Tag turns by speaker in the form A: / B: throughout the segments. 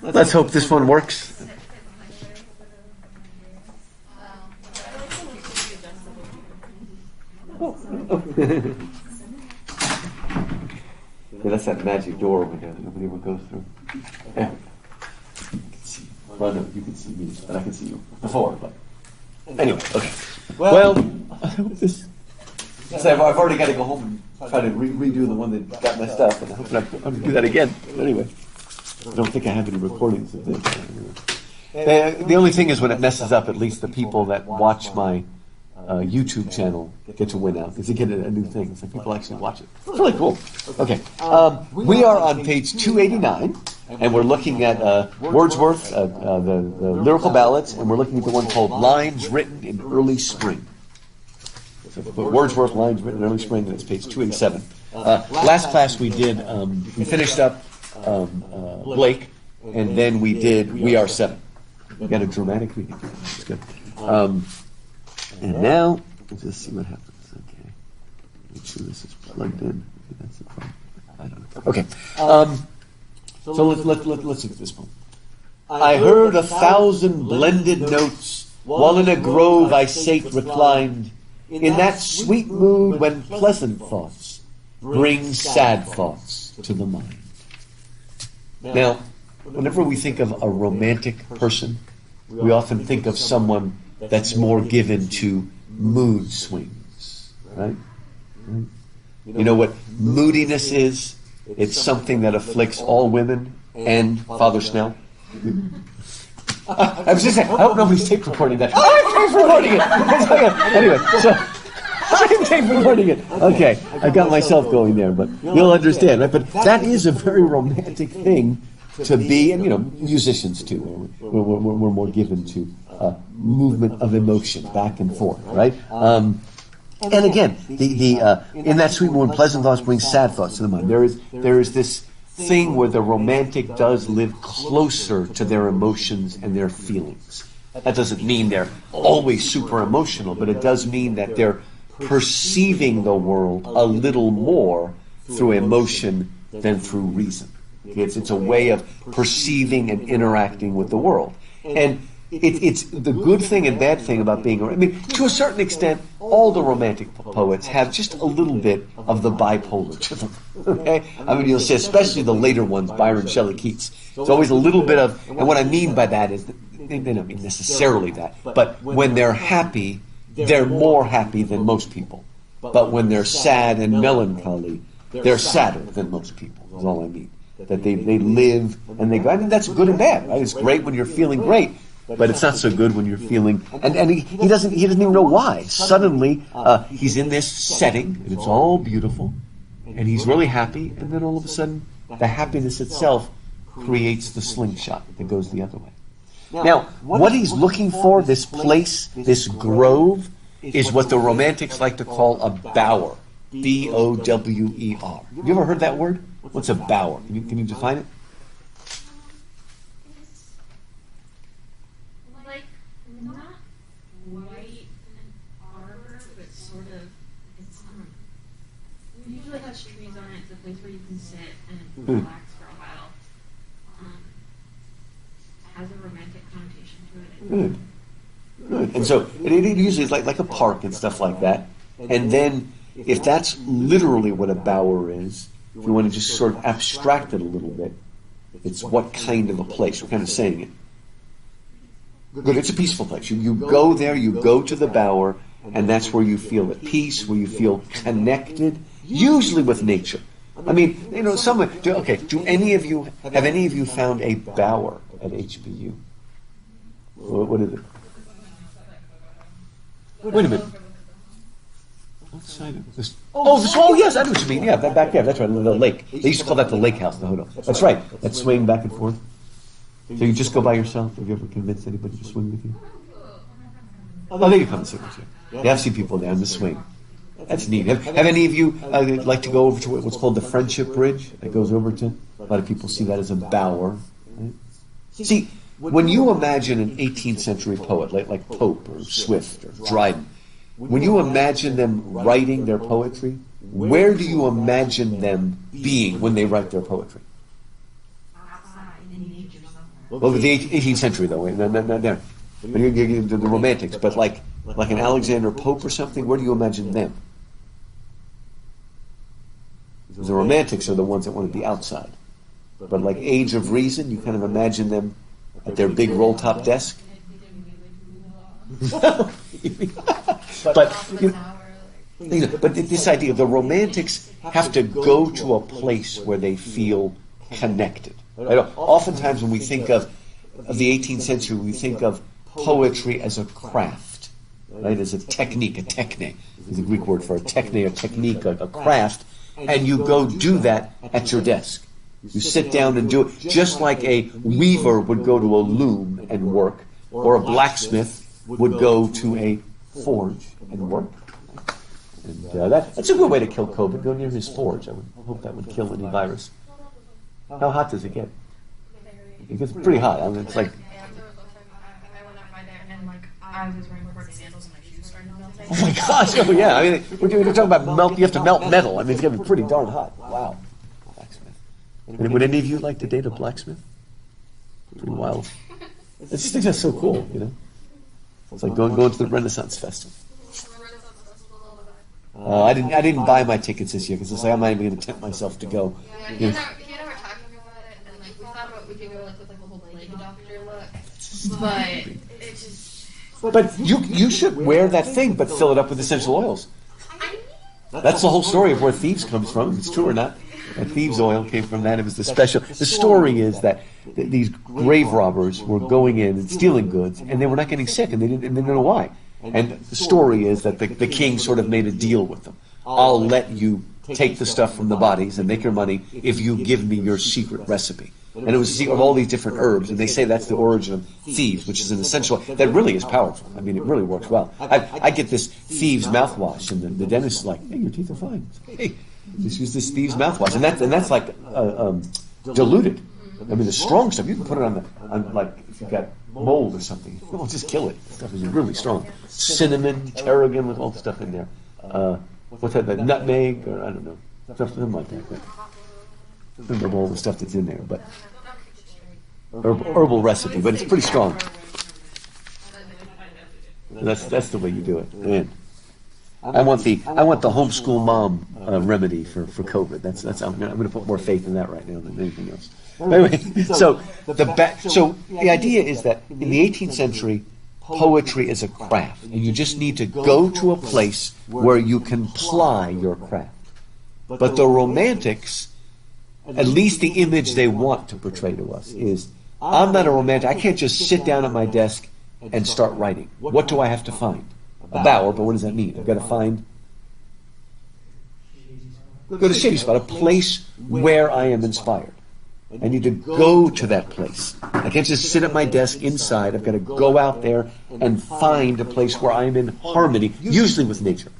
A: Let's hope this one works. Yeah, that's that magic door over there that nobody would go through. Yeah. You can see. Well, no, you can see me, but I can see you before. But anyway, okay. Well, I hope this. So I've already got to go home and try to redo the one that got messed up, and I hope I'm going to do that again. But anyway, I don't think I have any recordings of this. The only thing is when it messes up, at least the people that watch my YouTube channel get to win out, because they get a new thing. So people actually watch it. It's really cool. Okay. We are on page 289, and we're looking at Wordsworth, the Lyrical Ballads, and we're looking at the one called Lines Written in Early Spring. So Wordsworth, Lines Written in Early Spring, and it's page 287. Last class we did, we finished up Blake, and then we did We Are Seven. We got a dramatic reading. That's good. And now, let's just see what happens. Okay. Make sure this is plugged in. Maybe that's the problem. I don't know. Okay. So let's look at this one. I heard 1,000 blended notes, while in a grove I sate reclined, in that sweet mood when pleasant thoughts bring sad thoughts to the mind. Now, whenever we think of a romantic person, we often think of someone that's more given to mood swings, right? You know what moodiness is? It's something that afflicts all women and Father Snell. I was just saying, I hope nobody's tape recording that. I'm tape recording it! Anyway, so I'm tape recording it. Okay, I've got myself going there, but you'll understand, right? But that is a very romantic thing to be, and musicians too. We're more given to movement of emotion back and forth, right? And again, in that sweet mood, pleasant thoughts bring sad thoughts to the mind. There is this thing where the romantic does live closer to their emotions and their feelings. That doesn't mean they're always super emotional, but it does mean that they're perceiving the world a little more through emotion than through reason. It's a way of perceiving and interacting with the world. And it's the good thing and bad thing about being, to a certain extent, all the romantic poets have just a little bit of the bipolar to them. Okay? You'll see, especially the later ones, Byron, Shelley, Keats. It's always a little bit of, and what I mean by that is, they don't mean necessarily that, but when they're happy, they're more happy than most people. But when they're sad and melancholy, they're sadder than most people, is all I mean. That they live and they go. I mean, that's good and bad, right? It's great when you're feeling great, but it's not so good when you're feeling. And he doesn't even know why. Suddenly, he's in this setting and it's all beautiful, and he's really happy. And then all of a sudden, the happiness itself creates the slingshot that goes the other way. Now, what he's looking for, this place, this grove, is what the Romantics like to call a bower. B-O-W-E-R. Have you ever heard that word? What's a bower? Can you define it?
B: Like, not quite an arbor, but sort of, it's, it usually has trees on it. It's a place where you can sit and relax for a while. Has a romantic connotation to it.
A: Good. And so, it usually is like a park and stuff like that. And then, if that's literally what a bower is, if you want to just sort of abstract it a little bit, it's what kind of a place. We're kind of saying it. Good, it's a peaceful place. You go there, you go to the bower, and that's where you feel at peace, where you feel connected, usually with nature. Do any of you found a bower at HBU? What is it? Wait a minute. Outside of this. Oh, yes, I know what you mean. Yeah, back there. That's right, the lake. They used to call that the lake house, the hotel. That's right. That swing back and forth. So you just go by yourself? Have you ever convinced anybody to swing with you? Oh, they can come and sit with you. Yeah, I've seen people there on the swing. That's neat. Have any of you like to go over to what's called the Friendship Bridge that goes over to? A lot of people see that as a bower. Right? See, when you imagine an 18th century poet like Pope or Swift or Dryden, when you imagine them writing their poetry, where do you imagine them being when they write their poetry?
B: Outside in nature.
A: Well, with the 18th century, though, not there. The Romantics, but like an Alexander Pope or something, where do you imagine them? The Romantics are the ones that want to be outside. But like Age of Reason, you kind of imagine them at their big roll-top desk. but but this idea, the Romantics have to go to a place where they feel connected. Right? Oftentimes when we think of the 18th century, we think of poetry as a craft, right? As a technique, a techne is the Greek word for a techne, a technique, a craft, and you go do that at your desk. You sit down and do it, just like a weaver would go to a loom and work, or a blacksmith would go to a forge and work. And that's a good way to kill COVID. Go near his forge. I would hope that would kill any virus. How hot does it get? It gets pretty hot. I mean, it's like...
B: I was wearing cork sandals and my shoes started melting.
A: Oh my gosh! Oh yeah! I mean, we're talking about melt. You have to melt metal. I mean, it's gonna be pretty darn hot. Wow. Blacksmith. And would any of you like to date a blacksmith? Pretty wild. I just think that's so cool. You know, it's like going to the Renaissance Festival. I didn't buy my tickets this year because it's like I'm not even going to tempt myself to go.
B: Yeah, he and I were talking about it, and like we thought about we could go like with like a whole leg doctor look, but it just.
A: But you should wear that thing, but fill it up with essential oils. That's the whole story of where thieves comes from. If it's true or not. That thieves oil came from that. It was the special. The story is that these grave robbers were going in and stealing goods, and they were not getting sick, and they didn't know why. And the story is that the king sort of made a deal with them. I'll let you take the stuff from the bodies and make your money if you give me your secret recipe. And it was a secret of all these different herbs, and they say that's the origin of thieves, which is an essential that really is powerful. I mean, it really works well. I get this thieves mouthwash, and the dentist is like, "Hey, your teeth are fine. Hey, just use this thieves mouthwash," and that's like diluted. I mean, the strong stuff you can put it on like if you've got mold or something, it'll just kill it. Stuff is really strong. Cinnamon, tarragon, with all the stuff in there. What's that? The nutmeg, or I don't know, something like that. But I don't remember all the stuff that's in there, but herbal recipe, but it's pretty strong. That's the way you do it. Man. I want the homeschool mom remedy for COVID. That's I'm going to put more faith in that right now than anything else. Anyway, so the idea is that in the 18th century, poetry is a craft, and you just need to go to a place where you can ply your craft. But the Romantics, at least the image they want to portray to us is, I'm not a romantic. I can't just sit down at my desk and start writing. What do I have to find? A bower, but what does that mean? I've got to find... Go to shady spot, a place where I am inspired. I need to go to that place. I can't just sit at my desk inside. I've got to go out there and find a place where I'm in harmony, usually with nature.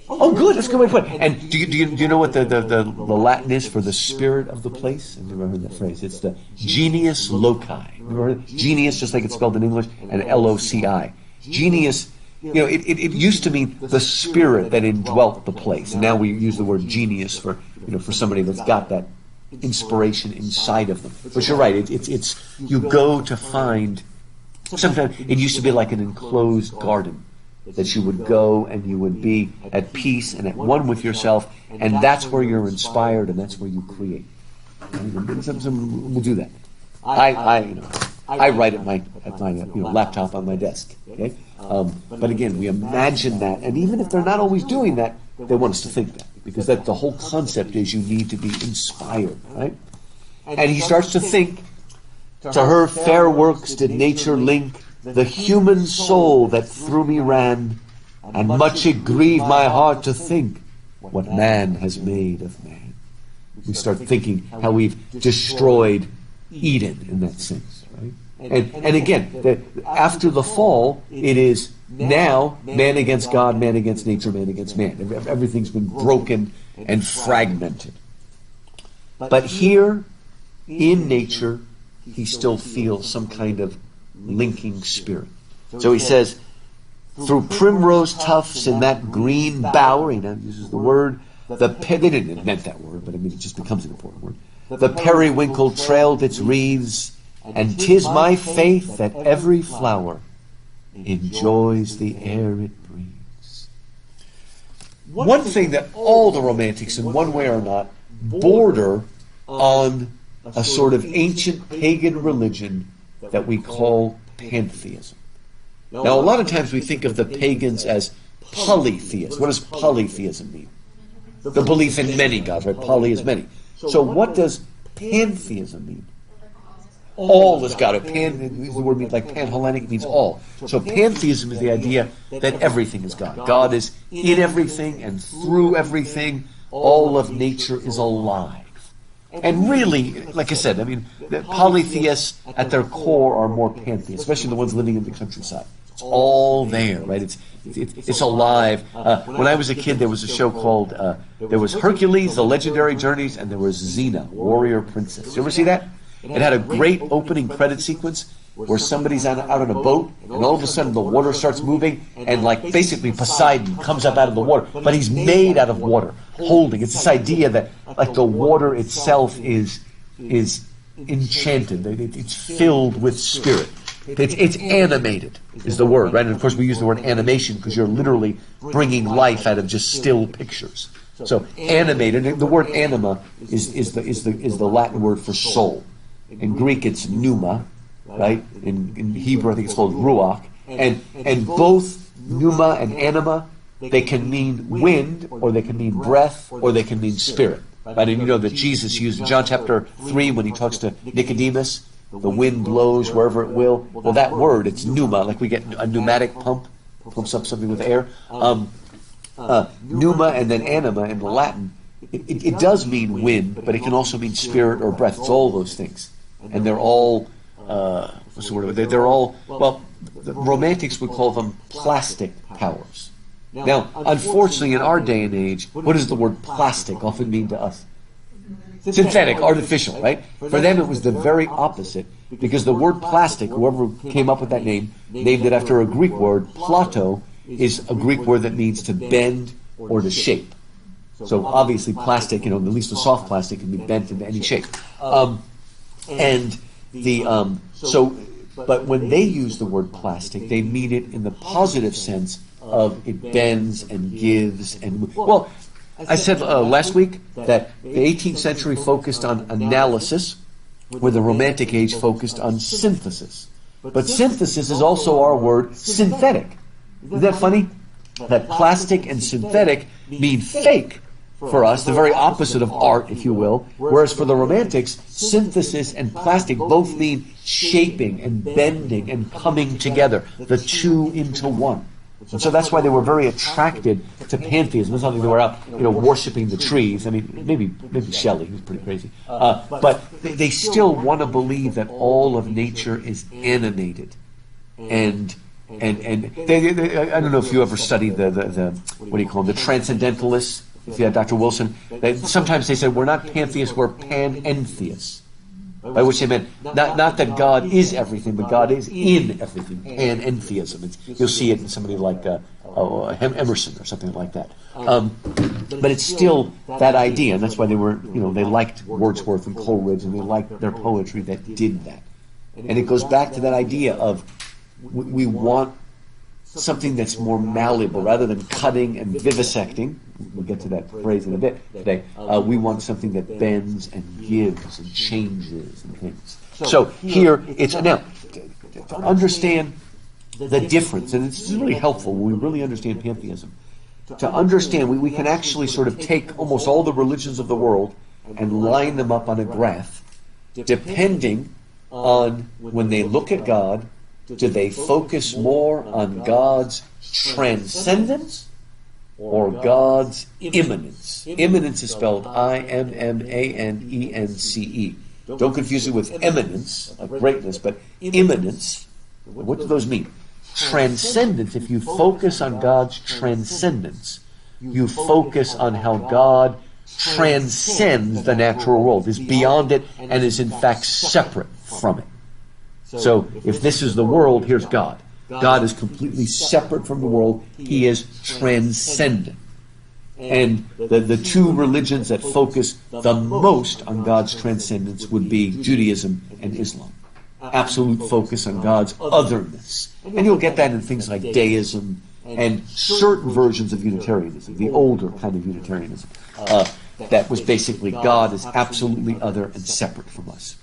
A: Oh, good. That's a good way to put it. And do you know what the Latin is for the spirit of the place? I've never heard that phrase. It's the genius loci. Never heard it? Genius, just like it's spelled in English, and L-O-C-I. Genius. It used to mean the spirit that indwelt the place. And now we use the word genius for somebody that's got that inspiration inside of them. But you're right. It's you go to find. Sometimes it used to be like an enclosed garden that you would go and you would be at peace and at one with yourself, and that's where you're inspired and that's where you create. Some will do that. I write at my laptop on my desk. Okay, but again, we imagine that, and even if they're not always doing that, they want us to think that, because that the whole concept is you need to be inspired, right? And he starts to think, to her fair works did nature link the human soul that through me ran, and much it grieved my heart to think what man has made of man. We start thinking how we've destroyed Eden in that sense, right? And again, after the fall, it is now man against God, man against nature, man against man. Everything's been broken and fragmented. But here, in nature, he still feels some kind of linking spirit. So he says, through primrose tufts in that green bower, he now uses the word, they didn't invent that word, but I mean it just becomes an important word. the periwinkle trailed its wreaths, and 'tis my faith that every flower enjoys the air it breathes. One thing that all the Romantics, in one way or not, border on a sort of ancient pagan religion that we call pantheism. Now, a lot of times we think of the pagans as polytheists. What does polytheism mean? The belief in many gods, right? Poly is many. So what does pantheism mean? All is God. The word means like Pan-Hellenic means all. So pantheism is the idea that everything is God. God is in everything and through everything. All of nature is alive. And really, like I said, I mean, the polytheists at their core are more pantheists, especially the ones living in the countryside. It's all there, right? It's alive. When I was a kid, there was a show called, there was Hercules, The Legendary Journeys, and there was Xena, Warrior Princess. You ever see that? It had a great opening credit sequence where somebody's out on a boat, and all of a sudden the water starts moving, and like basically Poseidon comes up out of the water, but he's made out of water, holding. It's this idea that like the water itself is enchanted. It's filled with spirit. It's animated is the word, right? And of course we use the word animation because you're literally bringing life out of just still pictures. So animated. The word anima is the Latin word for soul. In Greek it's pneuma, right? In Hebrew I think it's called ruach. And both pneuma and anima, they can mean wind, or they can mean breath, or they can mean spirit. Right? And you know that Jesus used in John chapter 3 when he talks to Nicodemus, the wind blows wherever it will. Well, that word, it's pneuma, like we get a pneumatic pump, pumps up something with air. Pneuma and then anima in the Latin, it does mean wind, but it can also mean spirit or breath. It's all those things. And they're all, what's the word? They're all, well, the Romantics would call them plastic powers. Now, unfortunately, in our day and age, what does the word plastic often mean to us? Synthetic, artificial, right? For them it was the very opposite, because the word plastic, whoever came up with that name, named it after a Greek word. Plato is a Greek word that means to bend or to shape. So obviously plastic, at least the soft plastic, can be bent into any shape. But when they use the word plastic, they mean it in the positive sense of it bends and gives and, well, I said last week that the 18th century focused on analysis, where the Romantic age focused on synthesis. But synthesis is also our word synthetic. Isn't that funny? That plastic and synthetic mean fake for us, the very opposite of art, if you will, whereas for the Romantics, synthesis and plastic both mean shaping and bending and coming together, the two into one. And so that's why they were very attracted to pantheism. It's not like they were out, worshiping the trees. I mean, maybe Shelley, who's pretty crazy. But they still want to believe that all of nature is animated. And they, I don't know if you ever studied the what do you call them, the transcendentalists. If you had Dr. Wilson, sometimes they said we're not pantheists, we're panentheists. By which they meant not that God is everything, but God is in everything. Panentheism. You'll see it in somebody like Emerson or something like that. But it's still that idea, and that's why they were, they liked Wordsworth and Coleridge, and they liked their poetry that did that. And it goes back to that idea of we want something that's more malleable rather than cutting and vivisecting. We'll get to that phrase in a bit today. We want something that bends and gives and changes and things. So here it's now to understand the difference, and it's really helpful when we really understand pantheism. To understand, we can actually sort of take almost all the religions of the world and line them up on a graph, depending on when they look at God. Do they focus more on God's transcendence or God's immanence? Immanence is spelled I-M-M-A-N-E-N-C-E. Don't confuse it with eminence, like greatness, but immanence. What do those mean? Transcendence, if you focus on God's transcendence, you focus on how God transcends the natural world, is beyond it, and is in fact separate from it. So if this is the world, here's God. God is completely separate from the world. He is transcendent. And the two religions that focus the most on God's transcendence would be Judaism and Islam. Absolute focus on God's otherness. And you'll get that in things like deism and certain versions of Unitarianism, the older kind of Unitarianism. That was basically God is absolutely other and separate from us.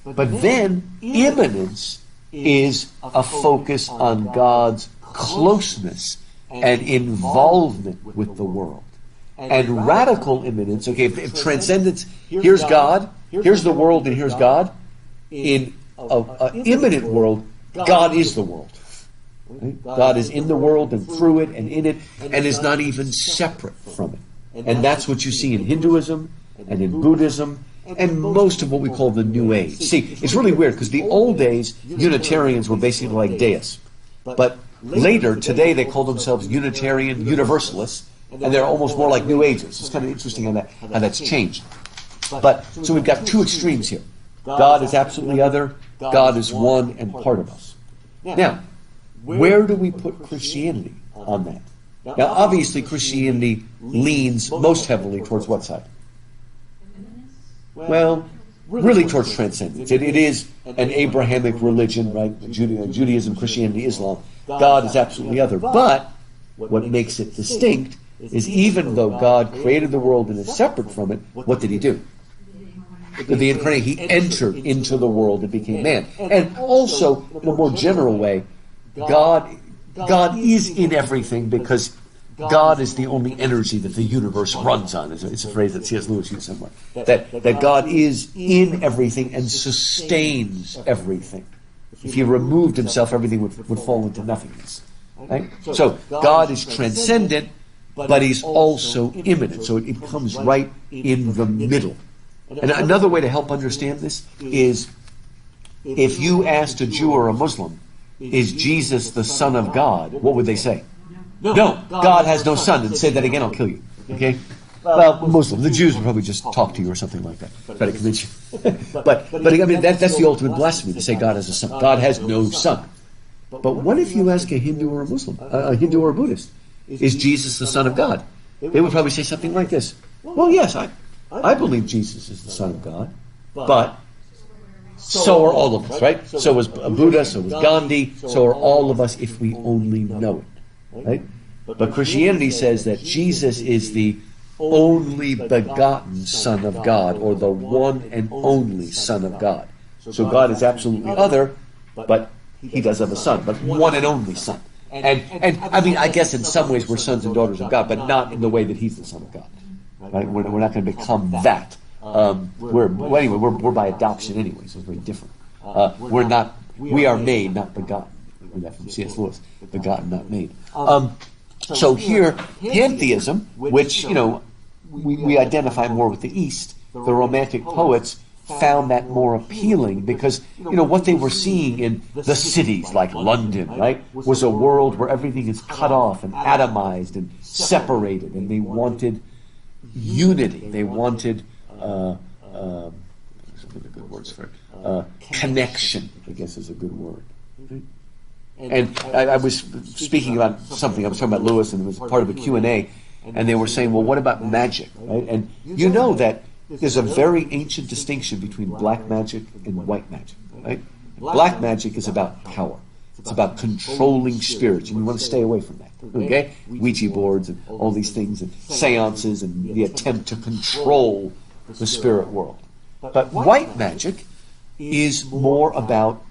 A: But then immanence is a focus on God's closeness and involvement with the world. And radical immanence, okay, if transcendence, here's God, here's the world, and here's God. In an immanent world, God is the world. Right? God is in the world and through it and in it, and is not even separate from it. And that's what you see in Hinduism and in Buddhism and most of what we call the New Age. See, it's really weird because the old days, Unitarians were basically like deists. But later, today, they call themselves Unitarian Universalists, and they're almost more like New Agers. It's kind of interesting how that's changed. But so we've got two extremes here. God is absolutely other. God is one and part of us. Now, where do we put Christianity on that? Now, obviously, Christianity leans most heavily towards what side? Well, really towards transcendence. It is an Abrahamic religion, right? Judaism, Christianity, Islam. God is absolutely other. But what makes it distinct is even though God created the world and is separate from it, what did he do? The incarnate, he entered into the world and became man. And also, in a more general way, God is in everything because God is the only energy that the universe runs on. It's a phrase that C.S. Lewis used somewhere. That God is in everything and sustains everything. If he removed himself, everything would fall into nothingness. Right? So God is transcendent, but he's also immanent. So it comes right in the middle. And another way to help understand this is if you asked a Jew or a Muslim, is Jesus the Son of God? What would they say? No, God has no son. And say that again, I'll kill you. Okay? Well, Muslim. The Jews would probably just talk to you or something like that. Try to convince you. but I mean, that's the ultimate blasphemy, to say God has a son. God has no son. But what if you ask a Hindu or a Muslim, a Hindu or a Buddhist, is Jesus the Son of God? They would probably say something like this. Well, yes, I believe Jesus is the Son of God, but so are all of us, right? So was Buddha, so was Gandhi, so are all of us if we only know it, right? But Christianity says that Jesus is the only begotten Son of God, or the one and only Son of God. So God is absolutely other, but he does have a son, but one and only Son. And I mean, I guess in some ways we're sons and daughters of God, but not in the way that he's the Son of God. Right? We're not going to become that. We're by adoption anyway, so it's very different. We are made, not begotten. We learned that from C.S. Lewis. Begotten, not made. So here, pantheism, which, we identify more with the East, the Romantic poets found that more appealing because, what they were seeing in the cities like London, right, was a world where everything is cut off and atomized and separated, and they wanted unity. They wanted, what are the good words for it? Connection, I guess is a good word. And I was speaking about something, I was talking about Lewis, and it was part of a Q&A, and they were saying, well, what about magic, right? And you know that there's a very ancient distinction between black magic and white magic, right? Black magic is about power. It's about controlling spirits, and you want to stay away from that, okay? Ouija boards and all these things, and seances, and the attempt to control the spirit world. But white magic is more about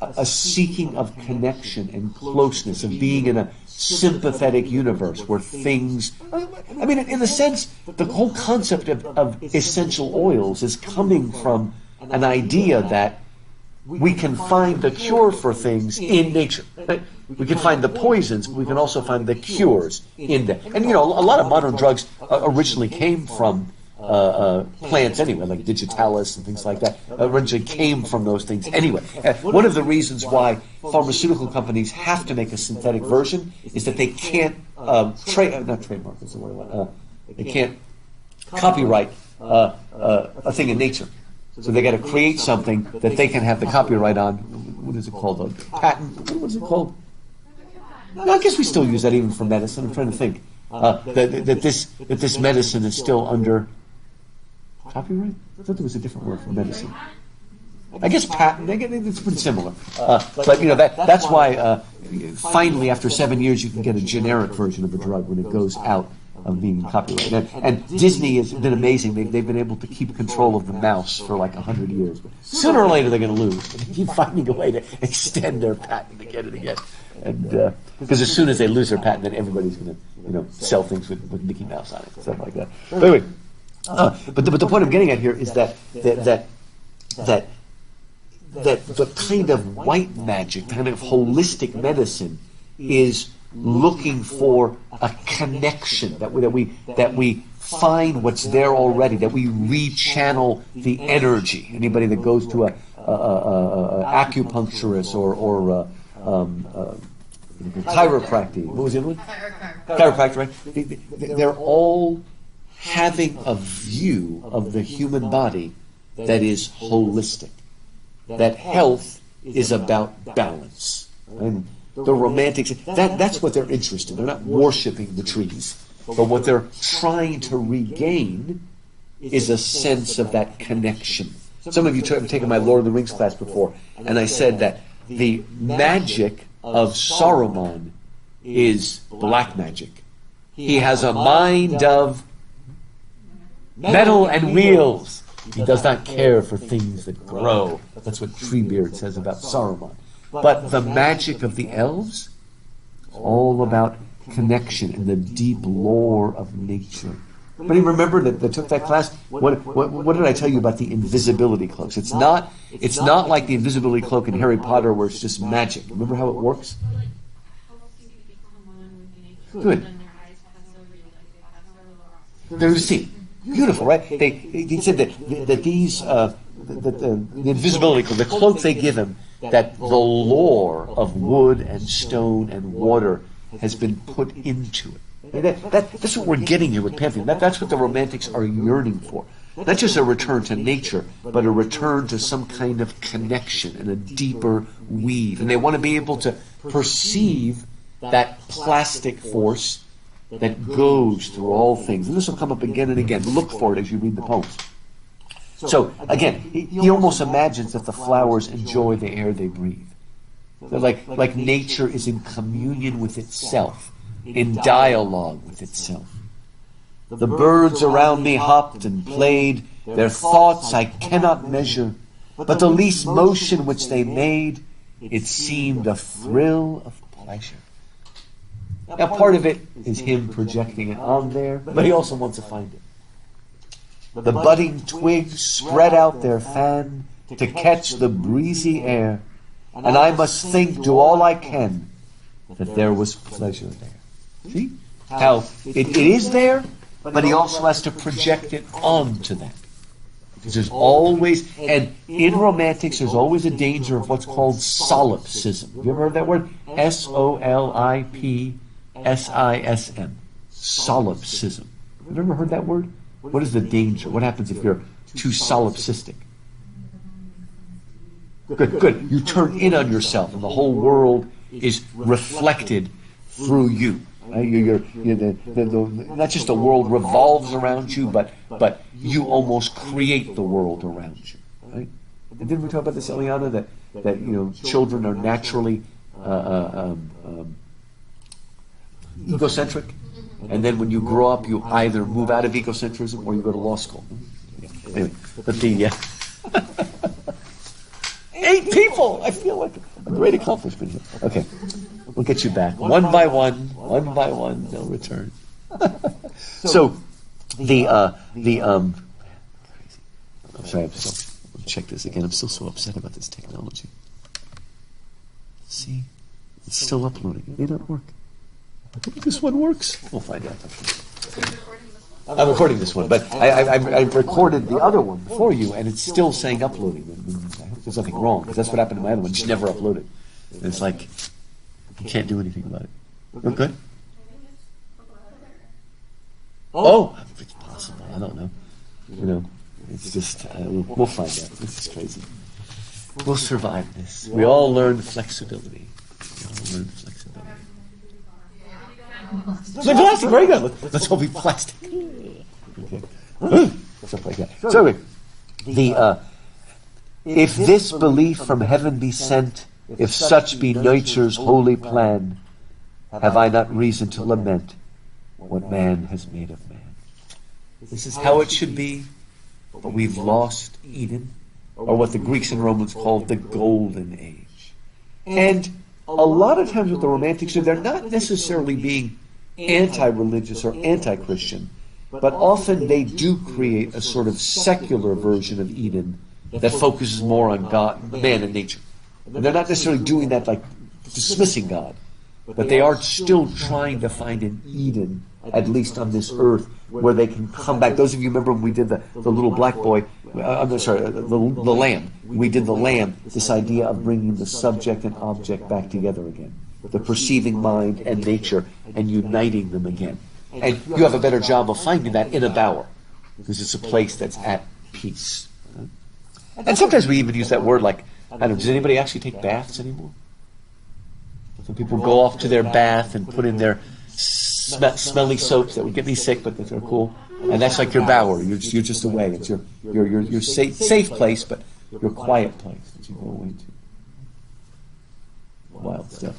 A: a seeking of connection and closeness, of being in a sympathetic universe where things, I mean, in a sense, the whole concept of essential oils is coming from an idea that we can find the cure for things in nature. Right? We can find the poisons, but we can also find the cures in them. And, a lot of modern drugs originally came from plants anyway, like digitalis and things like that, originally came from those things anyway. One of the reasons why pharmaceutical companies have to make a synthetic version is that they can't not trademark, that's the word I want. They can't copyright a thing in nature. So they got to create something that they can have the copyright on. What is it called? A patent? What is it called? I guess we still use that even for medicine. I'm trying to think. that this medicine is still under copyright. I thought there was a different word for medicine. I guess patent. It's pretty similar. But that's why finally, after 7 years, you can get a generic version of a drug when it goes out of being copyrighted. And Disney has been amazing. They've been able to keep control of the mouse for like 100 years. But sooner or later, they're going to lose. They keep finding a way to extend their patent again and again. And because as soon as they lose their patent, then everybody's going to sell things with Mickey Mouse on it, stuff like that. But anyway, but the point I'm getting at here is that the kind of white magic, kind of holistic medicine, is looking for a connection, that we find what's there already, that we rechannel the energy. Anybody that goes to a acupuncturist or chiropractic, what was the other one? Chiropractic, right? They're all having a view of the human body that is holistic. That health is about balance. And the romantics, that's what they're interested in. They're not worshiping the trees. But what they're trying to regain is a sense of that connection. Some of you have taken my Lord of the Rings class before, and I said that the magic of Saruman is black magic. He has a mind of metal and wheels. He does not care for things that grow. That's what Treebeard says about Saruman. But the magic of the elves is all about connection and the deep lore of nature. Anybody remember that took that class? What did I tell you about the invisibility cloaks? It's not like the invisibility cloak in Harry Potter where it's just magic. Remember how it works? Good. There you see. Beautiful, right? He said that these the invisibility cloak, the cloak they give him, that the lore of wood and stone and water has been put into it. That's what we're getting here with Pantheon. That's what the Romantics are yearning for. Not just a return to nature, but a return to some kind of connection and a deeper weave. And they want to be able to perceive that plastic force that goes through all things. And this will come up again and again. Look for it as you read the poems. So, again, he almost imagines that the flowers enjoy the air they breathe. They're like nature is in communion with itself, in dialogue with itself. The birds around me hopped and played, their thoughts I cannot measure, but the least motion which they made, it seemed a thrill of pleasure. Now, part of it is him projecting it on there, but he also wants to find it. The budding twigs spread out their fan to catch the breezy air, and I must think, do all I can, that there was pleasure there. See? How it is there, but he also has to project it onto that. Because there's always, and in Romantics, there's always a danger of what's called solipsism. Have you ever heard that word? solipsism. Solipsism. Have you ever heard that word? What is the danger? What happens if you're too solipsistic? Good. You turn in on yourself, and the whole world is reflected through you. Right? Not just the world revolves around you, but you almost create the world around you. Right? And didn't we talk about this, Eliana? That children are naturally egocentric, and then when you grow up, you either move out of egocentrism or you go to law school. Anyway, but the 8 people. I feel like a great accomplishment here. Okay, we'll get you back one by one. They'll return. So I'm sorry. Check this again. I'm still so upset about this technology. See, it's still uploading. It may not work. I think this one works. We'll find out. I'm recording this one, but I've recorded the other one for you, and it's still saying uploading. I hope there's nothing wrong, because that's what happened to my other one. Just never uploaded. And it's like, you can't do anything about it. We're good? Oh, it's possible. I don't know. It's just, we'll find out. This is crazy. We'll survive this. We all learn flexibility. It's like plastic, very good. Let's all be plastic. Okay. Stuff like that. So anyway, if this belief from heaven be sent, if such be nature's holy plan, have I not reason to lament what man has made of man? This is how it should be, but we've lost Eden, or what the Greeks and Romans called the golden age. And a lot of times with the Romantics, they're not necessarily being anti-religious or anti-Christian, but often they do create a sort of secular version of Eden that focuses more on God, man, and nature. And they're not necessarily doing that like dismissing God, but they are still trying to find an Eden, at least on this earth, where they can come back. Those of you remember when we did the little black boy, I'm sorry, the lamb. We did the lamb, this idea of bringing the subject and object back together again, the perceiving mind and nature, and uniting them again. And you have a better job of finding that in a bower, because it's a place that's at peace. And sometimes we even use that word like, I don't know, does anybody actually take baths anymore? Some people go off to their bath and put in their smelly soaps that would get me sick, but they're cool. And that's like your bower. You're just away. It's your safe place, but your quiet place that you go away to. Wild stuff.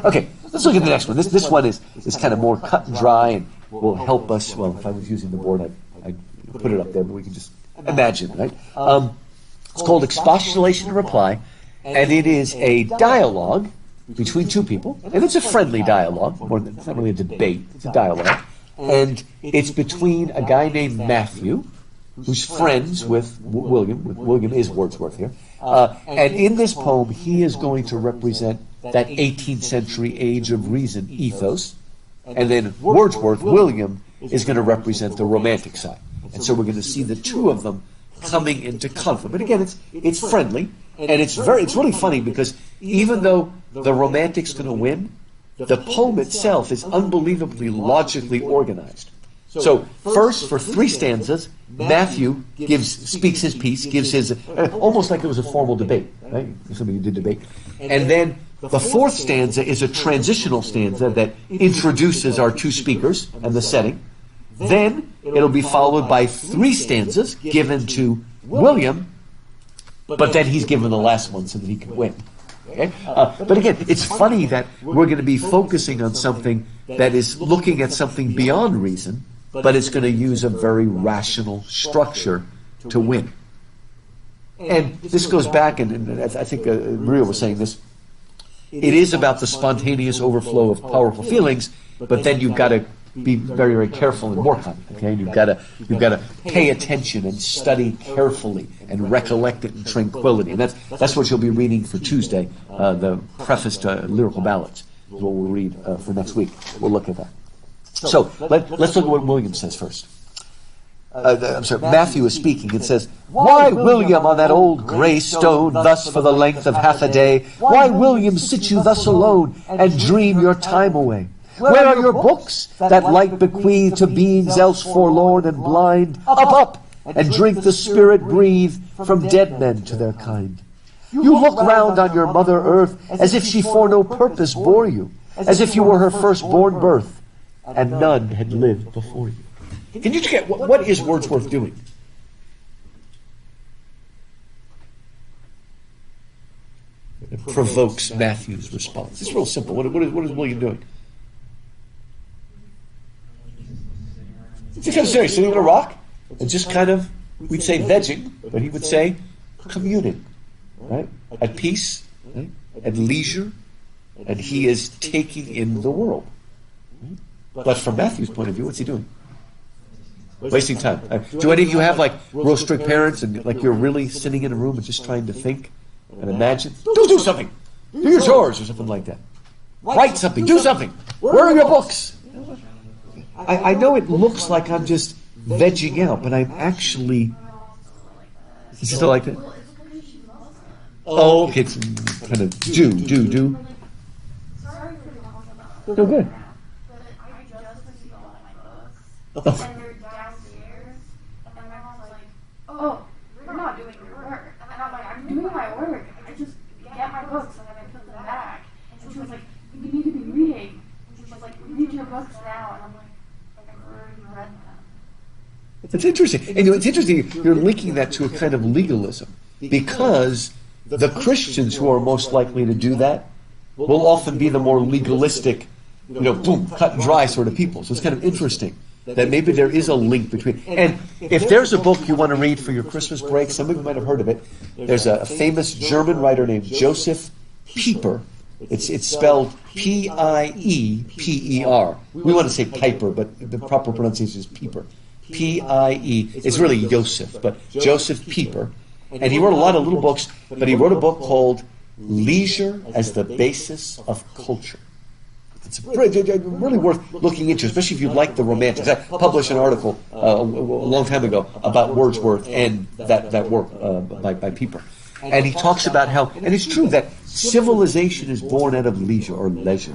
A: Okay, let's look at the next one. This one is kind of more cut and dry and will help us. Well, if I was using the board, I'd put it up there, but we can just imagine, right? It's called Expostulation and Reply, and it is a dialogue between two people, and it's a friendly dialogue. It's not really a debate, it's a dialogue. And it's between a guy named Matthew, who's friends with William. William is Wordsworth here. And in this poem, he is going to represent that 18th century age of reason ethos. And then Wordsworth, William, is going to represent the romantic side. And so we're going to see the two of them coming into conflict. But again, it's friendly, and it's really funny because even though the romantic's going to win, the poem itself is unbelievably logically organized. So first, for 3 stanzas, Matthew speaks his piece, gives his almost like it was a formal debate, right? Somebody did debate, and then the 4th stanza is a transitional stanza that introduces our 2 speakers and the setting. Then it'll be followed by 3 stanzas given to William, but then he's given the last one so that he can win. Okay? But again, it's funny that we're going to be focusing on something that is looking at something beyond reason, but it's going to use a very rational structure to win. And this goes back, and I think Maria was saying this, it is about the spontaneous overflow of powerful feelings, but then you've got to be very, very careful and work on it. Okay, you've got to pay attention and study carefully and recollect it in tranquility. And that's what you'll be reading for Tuesday. The preface to Lyrical Ballads is what we'll read for next week. We'll look at that. So let's look at what William says first. Matthew is speaking. It says, "Why, William, on that old grey stone, thus for the length of half a day? Why, William, sit you thus alone and dream your time away? Where are your books that light bequeath to beings else forlorn and blind? Up, and drink the spirit breathe from dead men to their kind. You look round on your mother earth as if she for no purpose bore you, as if you were her firstborn birth, and none had lived before you." Can you get what is Wordsworth doing? It provokes Matthew's response. It's real simple. What is William doing? It's kind of serious, sitting on a rock and just kind of, we'd say vegging, but he would say communing, right? At peace, right? At leisure, and he is taking in the world. Right? But from Matthew's point of view, what's he doing? Wasting time. Do any of you have like real strict parents and like you're really sitting in a room and just trying to think and imagine? Do something. Do your chores or something like that. Write something. Do something. Where are your books? I know it looks like I'm just vegging out, but I'm actually... Is it still like that? Oh, okay. It's kind of do. No, good.
C: And they're downstairs, and my mom's like, "Oh, you're not doing your work." And I'm like, "I'm doing my work. I just get my books and then I put them back." And she was like, "You need to be reading." And she was like, "Read
A: It's interesting. And you know, it's interesting, you're linking that to a kind of legalism, because the Christians who are most likely to do that will often be the more legalistic, you know, boom, cut and dry sort of people. So it's kind of interesting that maybe there is a link between. And if there's a book you want to read for your Christmas break, some of you might have heard of it. There's a famous German writer named Joseph Pieper. It's spelled Pieper. We want to say Piper, but the proper pronunciation is Pieper. P-I-E. It's really Joseph, but Joseph Pieper. And he wrote a lot of little books, but he wrote a book called Leisure as the Basis of Culture. It's really worth looking into, especially if you like the romantics. I published an article a long time ago about Wordsworth and that work by Pieper. And he talks about how, and it's true that civilization is born out of leisure, or leisure,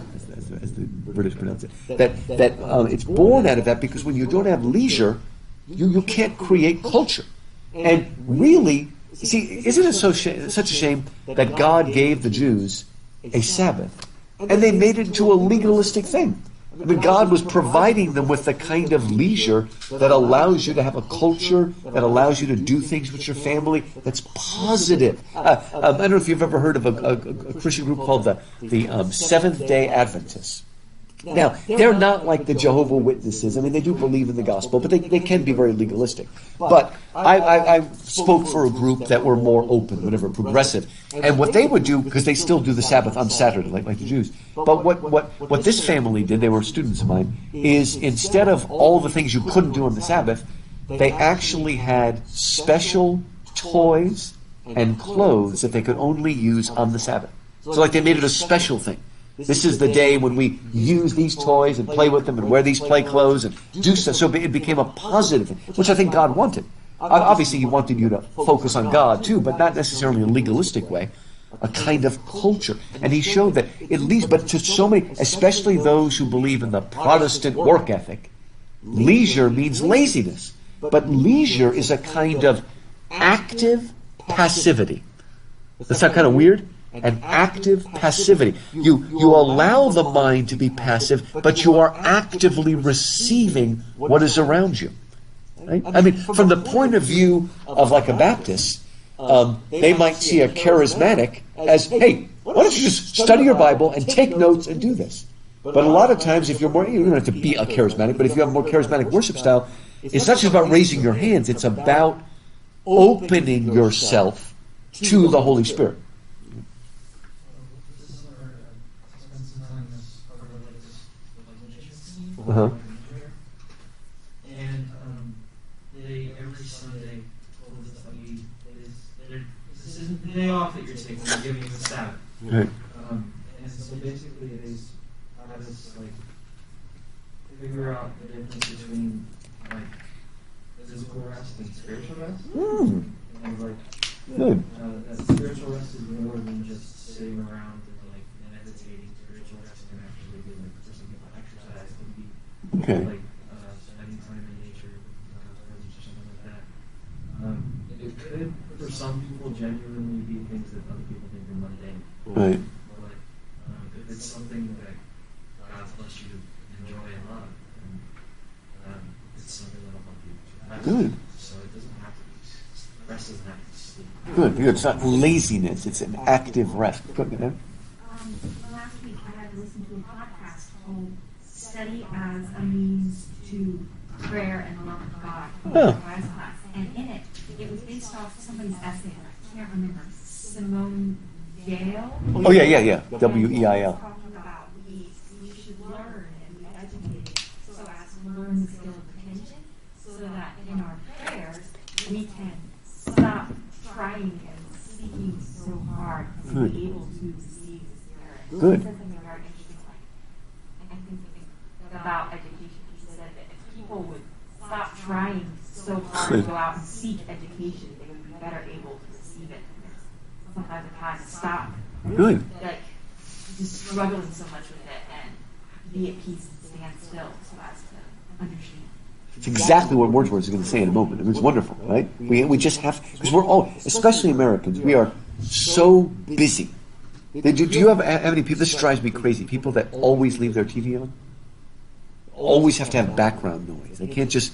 A: as the British pronounce it. That it's born out of that, because when you don't have leisure, you can't create culture. And really, see, isn't it such a shame that God gave the Jews a Sabbath, and they made it into a legalistic thing? I mean, God was providing them with the kind of leisure that allows you to have a culture, that allows you to do things with your family, that's positive. I don't know if you've ever heard of a Christian group called the Seventh-day Adventists. Now, they're not like the Jehovah's Witnesses. I mean, they do believe in the gospel, but they can be very legalistic. But I spoke for a group that were more open, whatever, progressive. And what they would do, because they still do the Sabbath on Saturday, like the Jews. But what this family did, they were students of mine, is instead of all the things you couldn't do on the Sabbath, they actually had special toys and clothes that they could only use on the Sabbath. So like they made it a special thing. This is the day when we use these toys and play with them and wear these play clothes and do stuff. So it became a positive thing, which I think God wanted. Obviously, He wanted you to focus on God too, but not necessarily in a legalistic way. A kind of culture. And He showed that at least, but to so many, especially those who believe in the Protestant work ethic, leisure means laziness. But leisure is a kind of active passivity. Does that kind of weird? An active passivity. You allow the mind to be passive, but you are actively receiving what is around you. Right? I mean, from the point of view of like a Baptist, they might see a charismatic as, hey, why don't you just study your Bible and take notes and do this? But a lot of times, if you're more, you don't have to be a charismatic, but if you have a more charismatic worship style, it's not just about raising your hands, it's about opening yourself to the Holy Spirit. Uh-huh.
D: And they every Sunday told us that this isn't the day off that you're taking, we're giving you the Sabbath.
A: Right.
D: And so basically they have us like figure out the difference between like physical rest and spiritual rest. And like
A: Good.
D: that spiritual rest is more than just sitting around and like meditating. Spiritual rest can actually be like for some people exercise, can be
A: Okay.
D: like spending time in nature, or something like that. It could, for some people, genuinely be things that other people think are mundane.
A: Right.
D: But if it's something that God's blessed you to enjoy and love, and it's something that'll help you to rest.
A: Good.
D: So it doesn't have to be, rest doesn't have to be sleep.
A: Good. It's not laziness. It's an active rest. Good.
E: Last week I had to listen to a podcast called Study as a Means to Prayer and the Love of God from the Wise class. And in it was based off somebody's essay, I can't remember, Simone Weil.
A: Oh, yeah. W-E-I-L.
E: Talking about we should learn and be educated so as to learn the skill of attention, so that in our prayers we can stop trying and seeking so hard to
A: Good.
E: be able to receive the Spirit.
A: Good.
E: He said something very interesting, like, I think about education. He said that if people would stop trying so hard to go out and seek education, they would be better able to receive it. Sometimes it's hard to stop,
A: Good.
E: like, just struggling so much with it and be at peace and stand still so as to understand.
A: It's exactly what Wordsworth is going to say in a moment. It's wonderful, right? We just have, because we're all, especially Americans, we are so busy. Do you have any people, this drives me crazy, people that always leave their TV on? Always have to have background noise. They can't just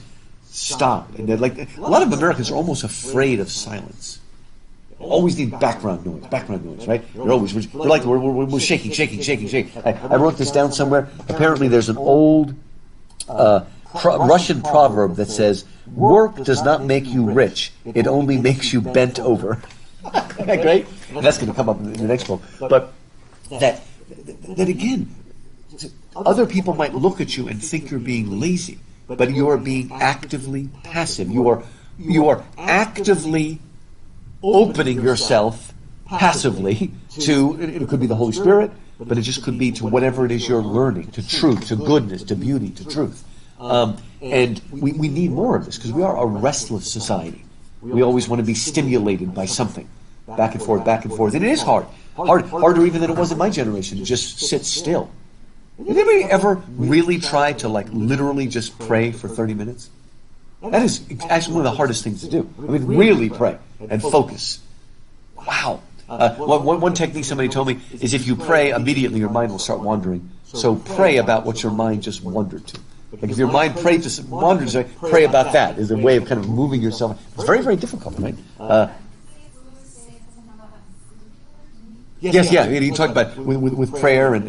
A: stop. And like a lot of Americans are almost afraid of silence. Always need background noise, right? We're shaking. I wrote this down somewhere. Apparently there's an old Russian proverb that says, work does not make you rich, it only makes you bent over. Isn't that great? And that's going to come up in the next book. But that again, other people might look at you and think you're being lazy, but you are being actively passive. You are actively opening yourself passively to, it could be the Holy Spirit, but it just could be to whatever it is you're learning, to truth, to goodness, to beauty, to truth. And we need more of this because we are a restless society. We always want to be stimulated by something, back and forth. And it is harder even than it was in my generation to just sit still. Did anybody ever really try to literally just pray for 30 minutes? That is actually one of the hardest things to do. I mean, really pray and focus. Wow. One technique somebody told me is if you pray, immediately your mind will start wandering. So pray about what your mind just wandered to. Like if your mind wanders, pray about that. Is a way of kind of moving yourself. It's very, very difficult, right? Yes, yeah. He talked about with prayer and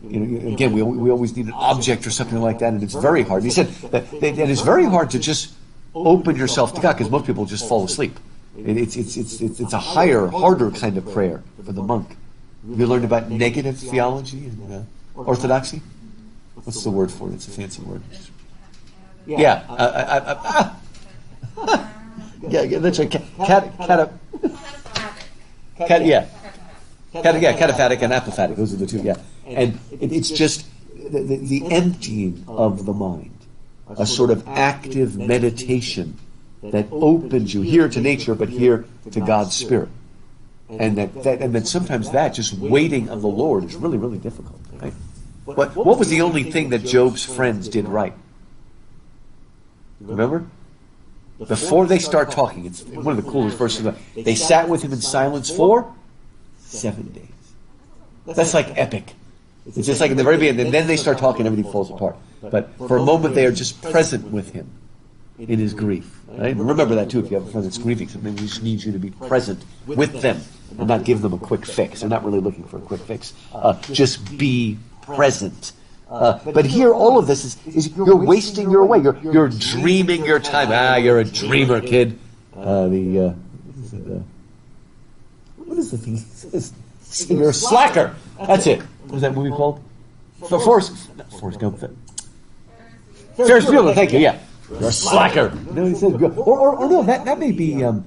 A: again, we always need an object or something like that, and it's very hard. He said that it's very hard to just open yourself to God because most people just fall asleep. It's a harder kind of prayer for the monk. Have you learned about negative theology and orthodoxy? What's the word for it? It's a fancy word. Yeah, yeah, that's right. Cataphatic and apophatic. Those are the two. Yeah, and it's just the emptying of the mind, a sort of active meditation that opens you here to nature, but here to God's Spirit, and that sometimes that just waiting on the Lord is really, really difficult. Right? What was the only thing that Job's friends did right? Remember? Before they start talking, it's one of the coolest verses. They sat with him in silence for 7 days. That's like epic. It's just like in the very beginning, and then they start talking, everything falls apart. But for a moment, they are just present with him in his grief. Right? Remember that too. If you have a friend that's grieving, something we just need you to be present with them and not give them a quick fix. They're not really looking for a quick fix. Just be present. But here, all of this is you're wasting your away. You're dreaming your time. You're a dreamer, kid. What is the thing? You're a slacker. That's it. What was that movie called? Forrest Gump. Ferris Bueller. Thank you. Yeah, you're a slacker. No, he says, or no, that may be. No,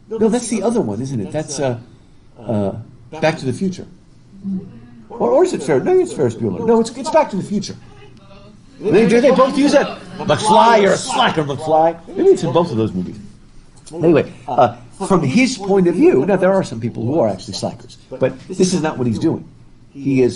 A: that's the other one, isn't it? That's Back to the Future. Or is it Ferris? No, it's Ferris Bueller. No, it's Back to the Future. They both use that. McFly, you're a slacker, McFly. Maybe it's in both of those movies. Anyway, from his point of view, now there are some people who are actually slackers, but this is not what he's doing. He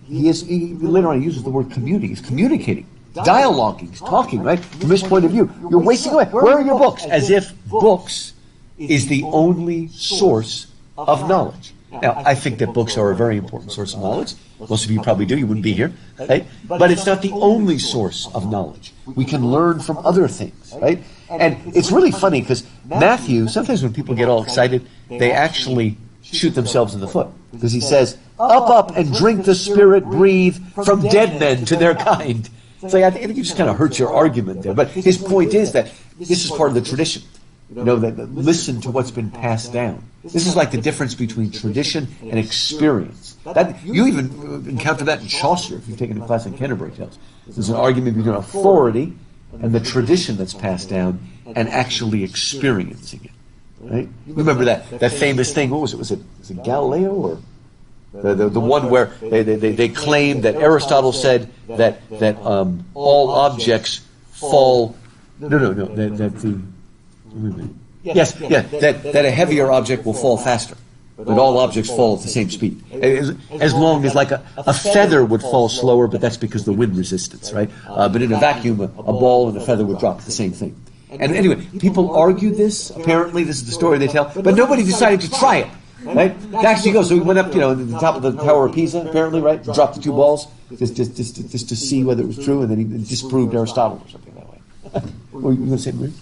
A: later on he uses the word communing. He's communicating, dialoguing, he's talking, right? From his point of view, you're wasting away. Where are your books? As if books is the only source of knowledge. Now, I think that books are a very important source of knowledge. Most of you probably do. You wouldn't be here, right? But it's not the only source of knowledge. We can learn from other things, right? And it's really funny because Matthew, sometimes when people get all excited, they actually shoot themselves in the foot. Because he says, up, and drink the Spirit, breathe from dead men to their kind. It's like, I think you just kind of hurt your argument there. But his point is that this is part of the tradition. That listen to what's been passed down. This is like the difference between tradition and experience. That you even encounter that in Chaucer if you've taken a class in Canterbury Tales. There's an argument between authority and the tradition that's passed down and actually experiencing it. Right? Remember that famous thing? What was it? Was it Galileo or the one where they claimed that Aristotle said that all objects fall. That a heavier object will fall faster, but all objects fall at the same speed. As long as like a feather would fall slower, but that's because the wind resistance, right? But in a vacuum, a ball and a feather would drop the same thing. And anyway, people argued this. Apparently, this is the story they tell, but nobody decided to try it. Right? It actually goes. So we went up, to the top of the Tower of Pisa, apparently, right? Dropped the two balls just to see whether it was true, and then he disproved Aristotle or something that way. Were you going to say, Marie?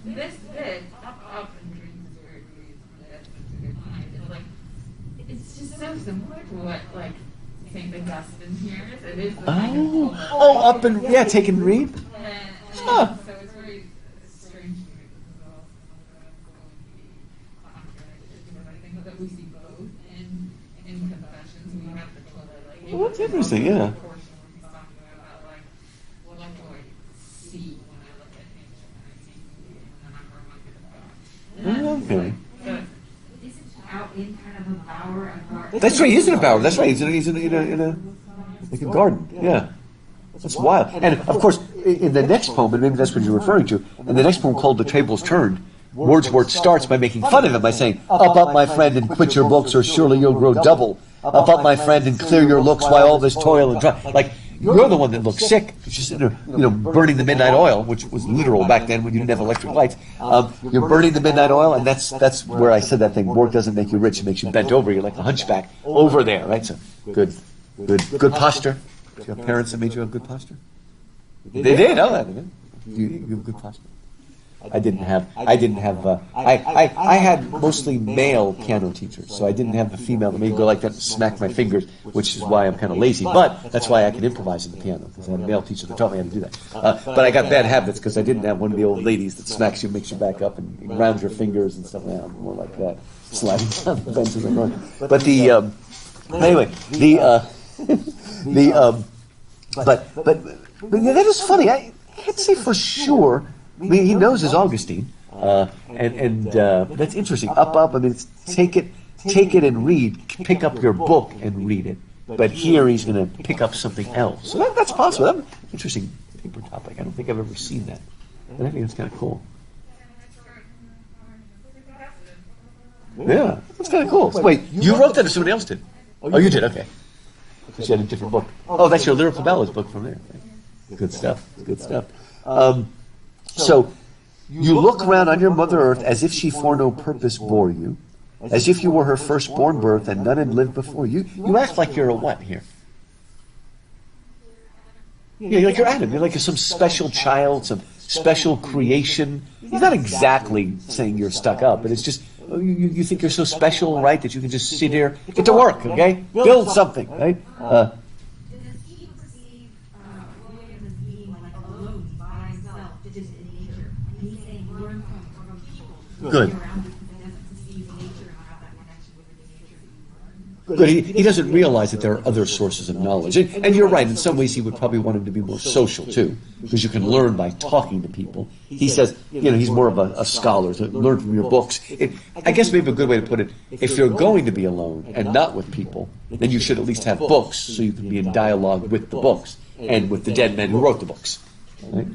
B: This bit, up and dreams very brief, it's like, it's just so similar to what, like, St. Augustine hears. It is the kind of
A: Up and, yeah, take and read?
B: so it's very strange to me because I think that we see both in Confessions. We have the like,
A: Well, that's interesting, yeah.
B: portion where he's talking about, like, what do I see when I look at nature, and I see beauty, and then I'm reminded of God.
A: Okay.
E: Isn't out in kind of a bower of garden?
A: That's right, he's in a bower. That's right, he's in a like a garden, yeah. That's wild. And, of course, in the next poem, and maybe that's what you're referring to, in the next poem called The Tables Turned, Wordsworth starts by making fun of him by saying, up, my friend, and quit your books, or surely you'll grow double. Up, my friend, and clear your looks, why all this toil and try. Like, you're the one that looks sick. You're just sitting there, burning the midnight oil, which was literal back then when you didn't have electric lights. You're burning the midnight oil, and that's where I said that thing. Work doesn't make you rich; it makes you bent over. You're like a hunchback over there, right? So good posture. Do you have parents that made you have good posture? They did. Oh, that. You have good posture. I didn't have. I had mostly male piano teachers, so I didn't have the female that made me go like that and smack my fingers, which is why I'm kind of lazy. But that's why I can improvise in the piano, because I had a male teacher that taught me how to do that. But I got bad habits because I didn't have one of the old ladies that smacks you, makes you back up, and grounds your fingers and stuff. Now I'm more like that, sliding down the bench as I'm running. But anyway, but yeah, that is funny. I can't say for sure. I mean, he knows his Augustine, and that's interesting. Up. I mean, it's take it and read. Pick up your book and read it. But here he's going to pick up something else. So that's possible. That's an interesting paper topic. I don't think I've ever seen that, but I think it's kind of cool. Yeah, that's kind of cool. Wait, you wrote that or somebody else did? Oh, you did. Okay. Because you had a different book. Oh, that's your Lyrical Ballads book from there. Good stuff. Good stuff. So, you look around on your Mother Earth as if she for no purpose bore you, as if you were her firstborn birth and none had lived before you. You act like you're a what here? Yeah, you're like you're Adam. You're like some special child, some special creation. He's not exactly saying you're stuck up, but it's just, you think you're so special, right, that you can just sit here, get to work, okay? Build something, right?
E: Does he perceive William as being like alone by himself, just in nature? And he's saying, learn from people.
A: Good.
E: Around you, because doesn't perceive nature and have that connection with the nature that you learn.
A: But he doesn't realize that there are other sources of knowledge. And you're right, in some ways he would probably want him to be more social, too, because you can learn by talking to people. He says, he's more of a scholar, to learn from your books. I guess maybe a good way to put it, if you're going to be alone and not with people, then you should at least have books so you can be in dialogue with the books and with the dead men who wrote the books. Right?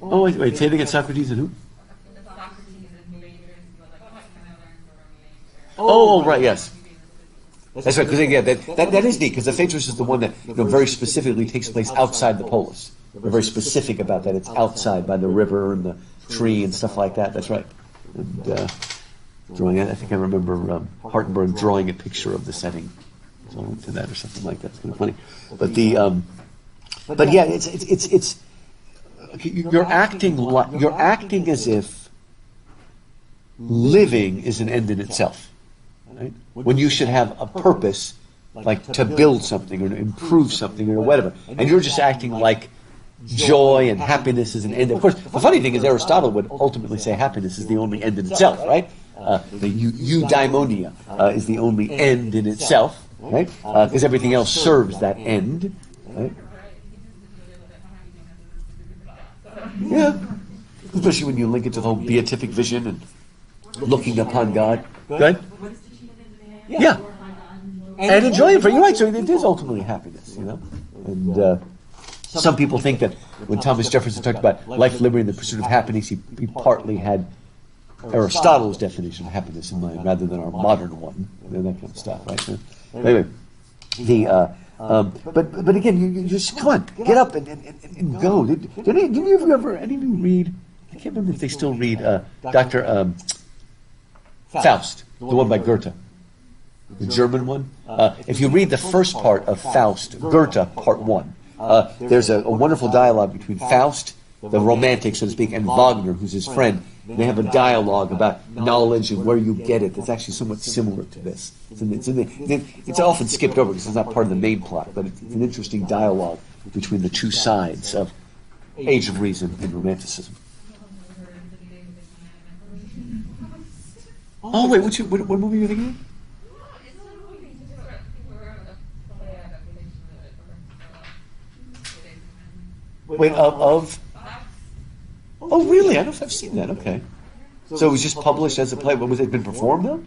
A: Oh, wait, say it again, Socrates and who? Oh, right, yes. That's right, because that is neat, because the Phaedrus is the one that very specifically takes place outside the polis. We're very specific about that. It's outside by the river and the tree and stuff like that. That's right. And drawing, I think I remember Hartenberg drawing a picture of the setting to that or something like that. It's kind of funny. But yeah, it's you're acting as if living is an end in itself. Right? When you should have a purpose, like to build something or to improve something or whatever, and you're just acting like joy and happiness is an end. Of course, the funny thing is Aristotle would ultimately say happiness is the only end in itself, right? The eudaimonia is the only end in itself, right? Because everything else serves that end, right? Yeah, especially when you link it to the whole beatific vision and looking upon God. Good. Yeah, and enjoying it. You're right. So it is ultimately happiness, And some people think that when Thomas Jefferson talked about life, liberty, and the pursuit of happiness, he partly had Aristotle's definition of happiness in mind rather than our modern one, and that kind of stuff, right? So, anyway, but again, you just come on, get up and go. Did any of you ever read I can't remember if they still read Dr. Faust, the one by Goethe, the German one. If you read the first part of Faust, Goethe, part 1, there's a wonderful dialogue between Faust, the romantic, so to speak, and Wagner, who's his friend. They have a dialogue about knowledge and where you get it. That's actually somewhat similar to this. It's often skipped over because it's not part of the main plot, but it's an interesting dialogue between the two sides of Age of Reason and Romanticism. Oh, wait, what movie are you thinking of? Wait, of? Oh, really? I don't know if I've seen that. Okay. So it was just published as a play, but was it been performed, though?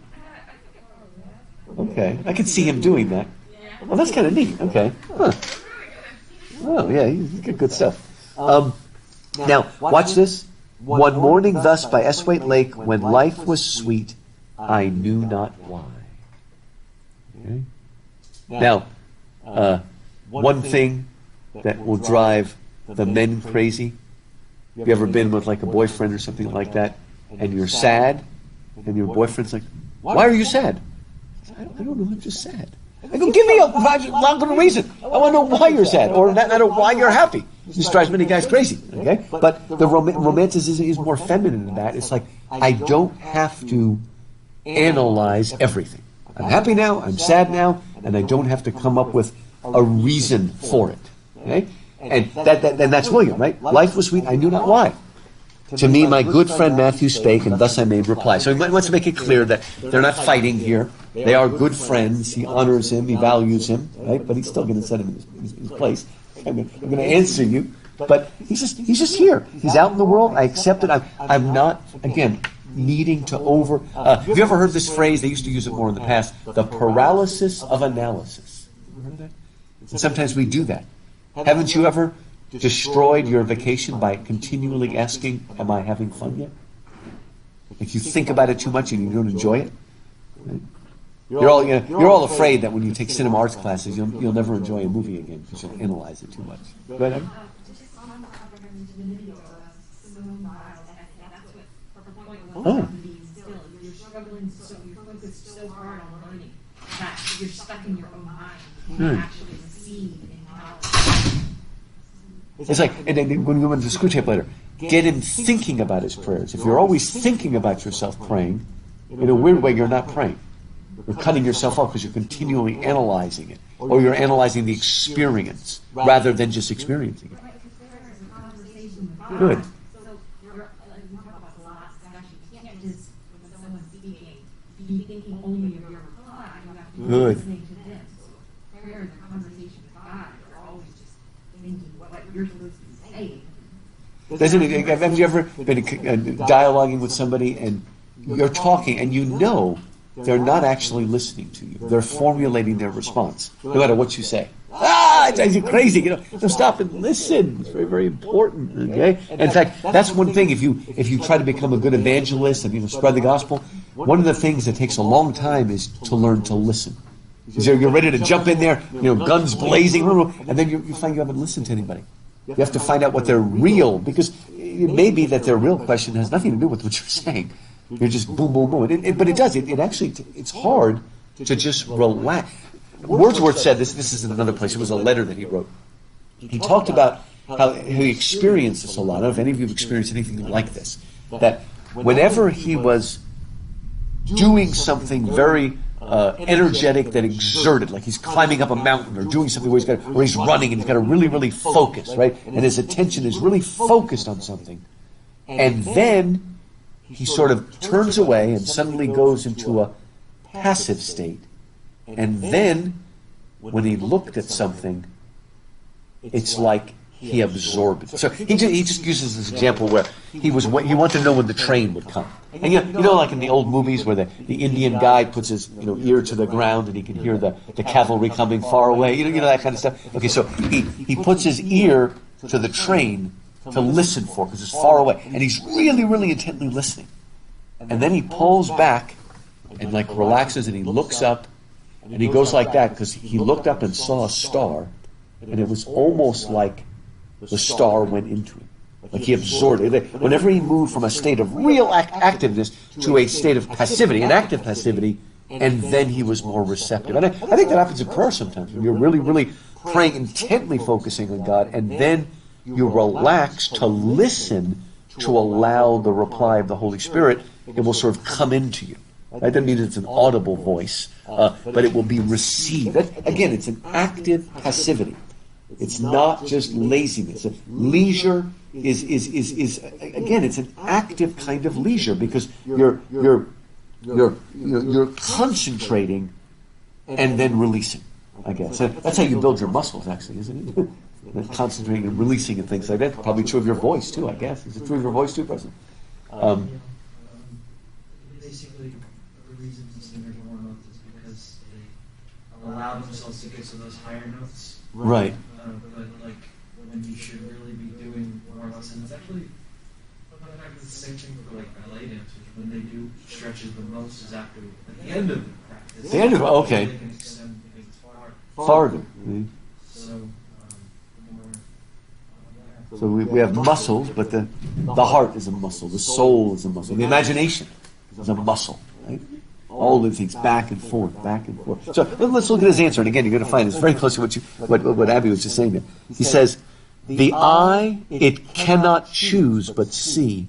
A: Okay. I could see him doing that. Well, that's kind of neat. Okay. Huh. Oh, yeah, he's got good stuff. Now, watch this. One morning thus by Esthwaite Lake, when life was sweet, I knew not why. Okay. Now, one thing that will drive the men crazy. Have you ever been with like a boyfriend or something like that, and you're sad, and your boyfriend's like, "Why are you sad?" I don't know. I'm just sad. I go, give me a logical reason. I want to know why you're sad, or that matter why you're happy. This drives many guys crazy. Okay, but the romanticism is more feminine than that. It's like I don't have to analyze everything. I'm happy now. I'm sad now, and I don't have to come up with a reason for it. Okay. And that's William, right? Life was sweet, I knew not why. To me, my good friend Matthew spake, and thus I made reply. So he wants to make it clear that they're not fighting here. They are good friends. He honors him. He values him, right? But he's still going to set him in his place. I'm going to answer you. But he's just here. He's out in the world. I accept it. I'm not, again, needing to have you ever heard this phrase? They used to use it more in the past. The paralysis of analysis. Ever heard of that? And sometimes we do that. Haven't you ever destroyed your vacation by continually asking, am I having fun yet? If you think about it too much and you don't enjoy it, right? You're all afraid that when you take cinema arts classes, you'll never enjoy a movie again because you'll analyze it too much. Go ahead. Oh.
E: You're struggling, so you're focused so hard on learning that you're stuck in your own mind. You can actually receive in knowledge.
A: It's like, and then when we went to the screw tape later, get him thinking about his prayers. If you're always thinking about yourself praying, in a weird way, you're not praying. You're cutting yourself off because you're continually analyzing it, or you're analyzing the experience rather than just experiencing it. Good.
E: So we talk about a lot of discussion. You can't just, when someone's speaking, be thinking only of your reply. You have to be listening to them. So prayer is a conversation with God. You're always just thinking what you're supposed to be saying.
A: Have you ever been dialoguing with somebody and you're talking and you know they're not actually listening to you. They're formulating their response, no matter what you say. It drives you crazy. So stop and listen. It's very, very important. Okay. And in fact, that's one thing. If you try to become a good evangelist and spread the gospel, one of the things that takes a long time is to learn to listen. Because you're ready to jump in there, guns blazing, and then you find you haven't listened to anybody. You have to find out what their real, because it may be that their real question has nothing to do with what you're saying. You're just boom, boom, boom. But it does. It actually, it's hard to just relax. Wordsworth said this is in another place. It was a letter that he wrote. He talked about how he experienced this a lot. I don't know if any of you have experienced anything like this. That whenever he was doing something very energetic that exerted, like he's climbing up a mountain or doing something where he's running and he's got to really, really focus, right? And his attention is really focused on something. And then he sort of turns away and suddenly goes into a passive state. And then, when he looked at something, it's like he absorbed it. So he just uses this example where he wanted to know when the train would come. And like in the old movies where the Indian guy puts his ear to the ground and he can hear the cavalry coming far away. That kind of stuff. Okay, so he puts his ear to the train to listen for because it's far away, and he's really, really intently listening. And then he pulls back and relaxes and he looks up. And he goes like that because he looked up and saw a star, and it was almost like the star went into him. Like he absorbed it. Whenever he moved from a state of real activeness to a state of passivity, an active passivity, and then he was more receptive. And I think that happens in prayer sometimes, when you're really, really praying, intently focusing on God, and then you relax to listen to allow the reply of the Holy Spirit. It will sort of come into you. Right? That means it's an audible voice, but it will be received. Again, it's an active passivity. It's not just laziness. Leisure is again, it's an active kind of leisure, because you're concentrating and then releasing, I guess. That's how you build your muscles, actually, isn't it? Concentrating and releasing and things like that. Probably true of your voice too, I guess. Is it true of your voice too, President?
D: Basically, the reason to sing more notes is because they allow themselves to get to those higher notes.
A: Right.
D: But like when you should really be doing more notes, and it's actually the same thing for like ballet dancers. When they do stretches the most is after at the end of the practice.
A: The end of it, okay.
D: They can extend things
A: Farther.
D: So.
A: So we have muscles, but the heart is a muscle, the soul is a muscle, the imagination is a muscle, right? All the things back and forth, back and forth. So let's look at his answer, and again, you're going to find it's very close to what Abby was just saying there. He says, "The eye it cannot choose but see.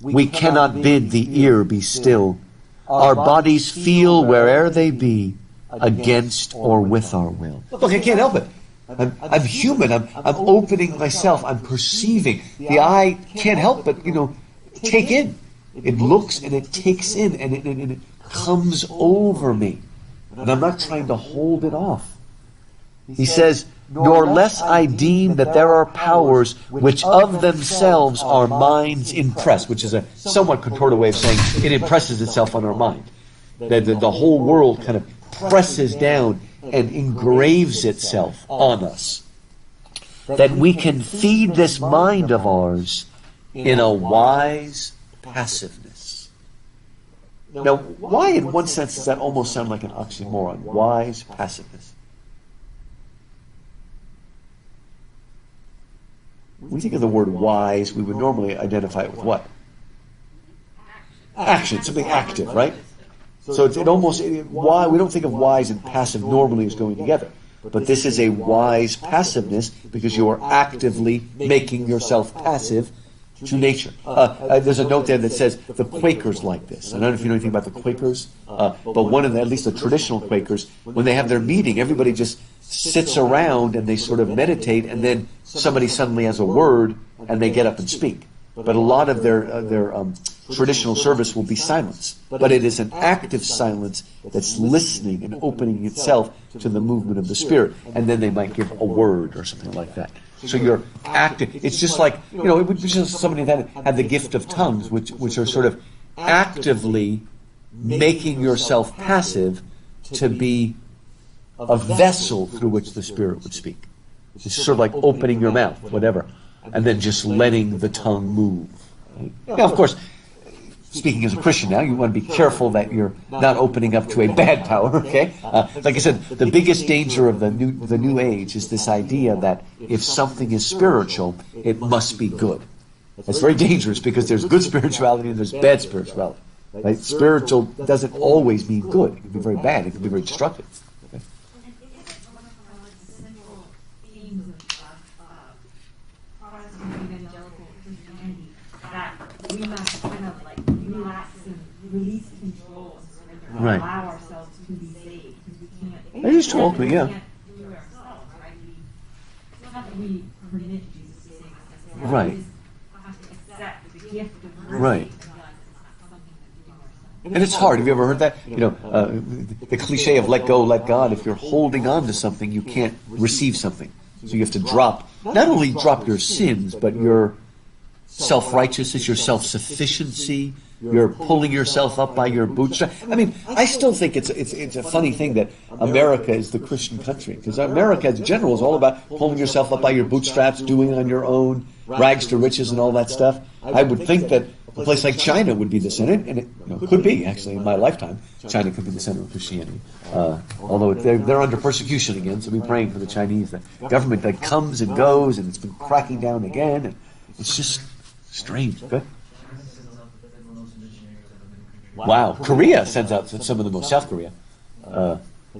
A: We cannot bid the ear be still. Our bodies feel where'er they be, against or with our will." Look, I can't help it. I'm human. I'm opening myself. I'm perceiving. The eye can't help but, take in. It looks and it takes in, and it comes over me. And I'm not trying to hold it off. He says, "Nor less I deem that there are powers which of themselves our minds impress," which is a somewhat contorted way of saying it impresses itself on our mind. That the whole world kind of presses down and engraves itself on us. That we can feed this mind of ours in a wise passiveness. Now, why in one sense does that almost sound like an oxymoron? Wise passiveness. When we think of the word wise, we would normally identify it with what? Action, something active, right? So why we don't think of wise and passive normally as going together. But this is a wise passiveness because you are actively making yourself passive to nature. There's a note there that says the Quakers like this. I don't know if you know anything about the Quakers, but one of at least the traditional Quakers, when they have their meeting, everybody just sits around and they sort of meditate, and then somebody suddenly has a word and they get up and speak. But a lot of their traditional service will be silence. But it is an active silence that's listening and opening itself to the movement of the Spirit. And then they might give a word or something like that. So you're active. It's just like, it would be just somebody that had the gift of tongues, which are sort of actively making yourself passive to be a vessel through which the Spirit would speak. It's sort of like opening your mouth, whatever, and then just letting the tongue move. Right? Now, of course, speaking as a Christian now, you want to be careful that you're not opening up to a bad power, okay? Like I said, the biggest danger of the new age is this idea that if something is spiritual, it must be good. That's very dangerous because there's good spirituality and there's bad spirituality. Right? Spiritual doesn't always mean good. It can be very bad. It can be very destructive. Okay?
E: And isn't one of the central themes of Protestant evangelical Christianity that we must kind of like relax and release control and surrender,
A: Right.
E: allow ourselves to be saved, because we can't.
A: That is true, ultimately, yeah.
E: We can't do it ourselves, right? It's not that we permit Jesus to save us necessarily.
A: Right.
E: We just have to accept the gift of mercy.
A: Right.
E: from God. It's not something that we do ourselves.
A: And it's hard. Have you ever heard that? The cliche of let go, let God. If you're holding on to something, you can't receive something. So you have to not only drop your sins, but your self-righteousness, your self-sufficiency. You're pulling yourself up by your bootstraps. I mean, I still think it's a funny thing that America is the Christian country, because America in general is all about pulling yourself up by your bootstraps, doing it on your own, rags to riches and all that stuff. I would think that a place like China would be the center, and it could be, actually, in my lifetime. China could be the center of Christianity. Although they're under persecution again, so we're praying for the Chinese. The government that comes and goes, and it's been cracking down again. And It's just strange. Good. Wow. Korea sends out some of the most. South Korea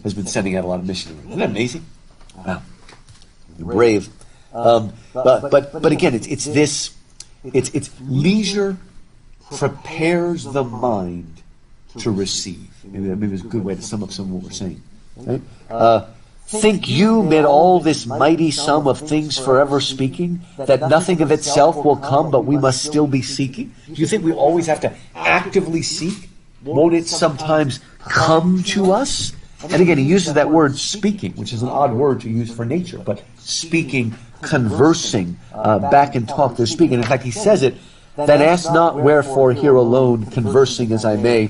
A: has been sending out a lot of missionaries. Isn't that amazing? Wow. Brave. But again, it's leisure prepares the mind to receive. Maybe it's a good way to sum up some of what we're saying. Right? Think you, mid all this mighty sum of things forever speaking, that nothing of itself will come, but we must still be seeking? Do you think we always have to actively seek? Won't it sometimes come to us? And again, he uses that word speaking, which is an odd word to use for nature, but speaking, conversing, back and talk, they're speaking. In fact, he says it, that ask not wherefore here alone, conversing as I may,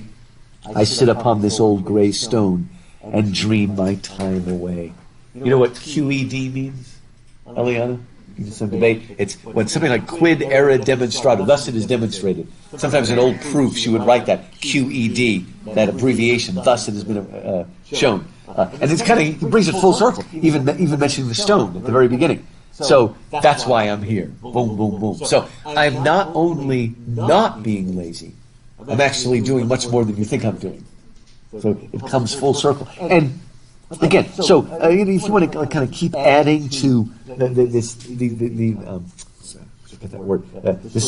A: I sit upon this old gray stone and dream my time away. You know what QED means, Eliana? You can some debate. It's when something like quid era demonstrato, thus it is demonstrated. Sometimes in old proofs you would write that QED, that abbreviation, thus it has been shown. And it's kind of, it brings it full circle, even mentioning the stone at the very beginning. So that's why I'm here. Boom, boom, boom. So I'm not only not being lazy, I'm actually doing much more than you think I'm doing. So it comes full circle. And again, so if you want to kind of keep adding to this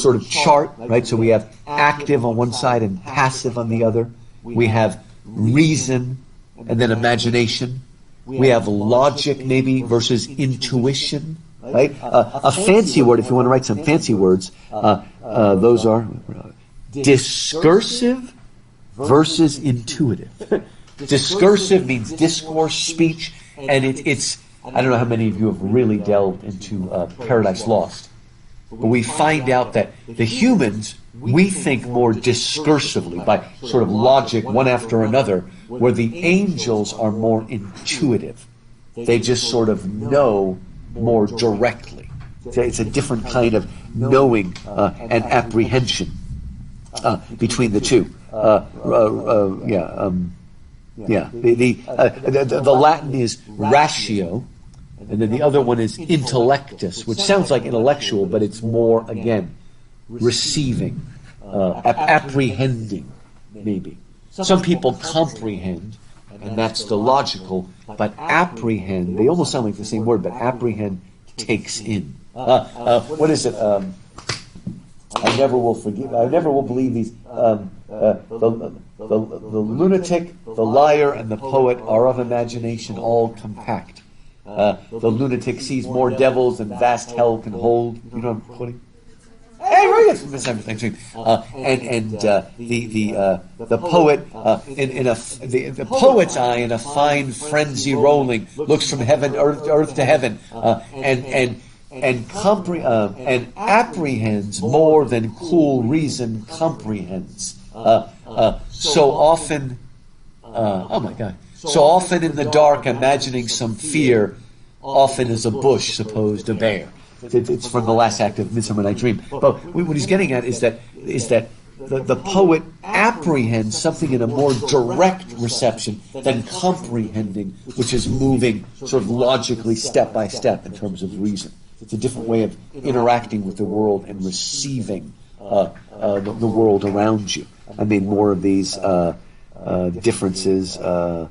A: sort of chart, right? So we have active on one side and passive on the other. We have reason and then imagination. We have logic maybe versus intuition, right? A fancy word, if you want to write some fancy words, those are discursive versus intuitive. Discursive means discourse, speech, and it's I don't know how many of you have really delved into Paradise Lost, but we find out that the humans, we think more discursively, by sort of logic, one after another, where the angels are more intuitive. They just sort of know more directly. It's a different kind of knowing and apprehension between the two. The Latin is ratio, and then the other one is intellectus, which sounds like intellectual, but it's more, again, receiving, apprehending, maybe. Some people comprehend, and that's the logical, but apprehend, they almost sound like the same word, but apprehend takes in. What is it? I never will forgive. I never will believe these. The lunatic, the liar, and the poet are of imagination all compact. The lunatic sees more devils than vast hell can hold. You know what I'm quoting? Hey, very good. The poet the poet's eye in a fine frenzy rolling looks from heaven, earth to heaven, and apprehends more than cool reason comprehends. So often in the dark, imagining some fear, often is a bush supposed to bear. It's from the last act of Midsummer Night's Dream. But what he's getting at is that the poet apprehends something in a more direct reception than comprehending, which is moving sort of logically step by step in terms of reason. It's a different way of interacting with the world and receiving the world around you. I made more of these differences. What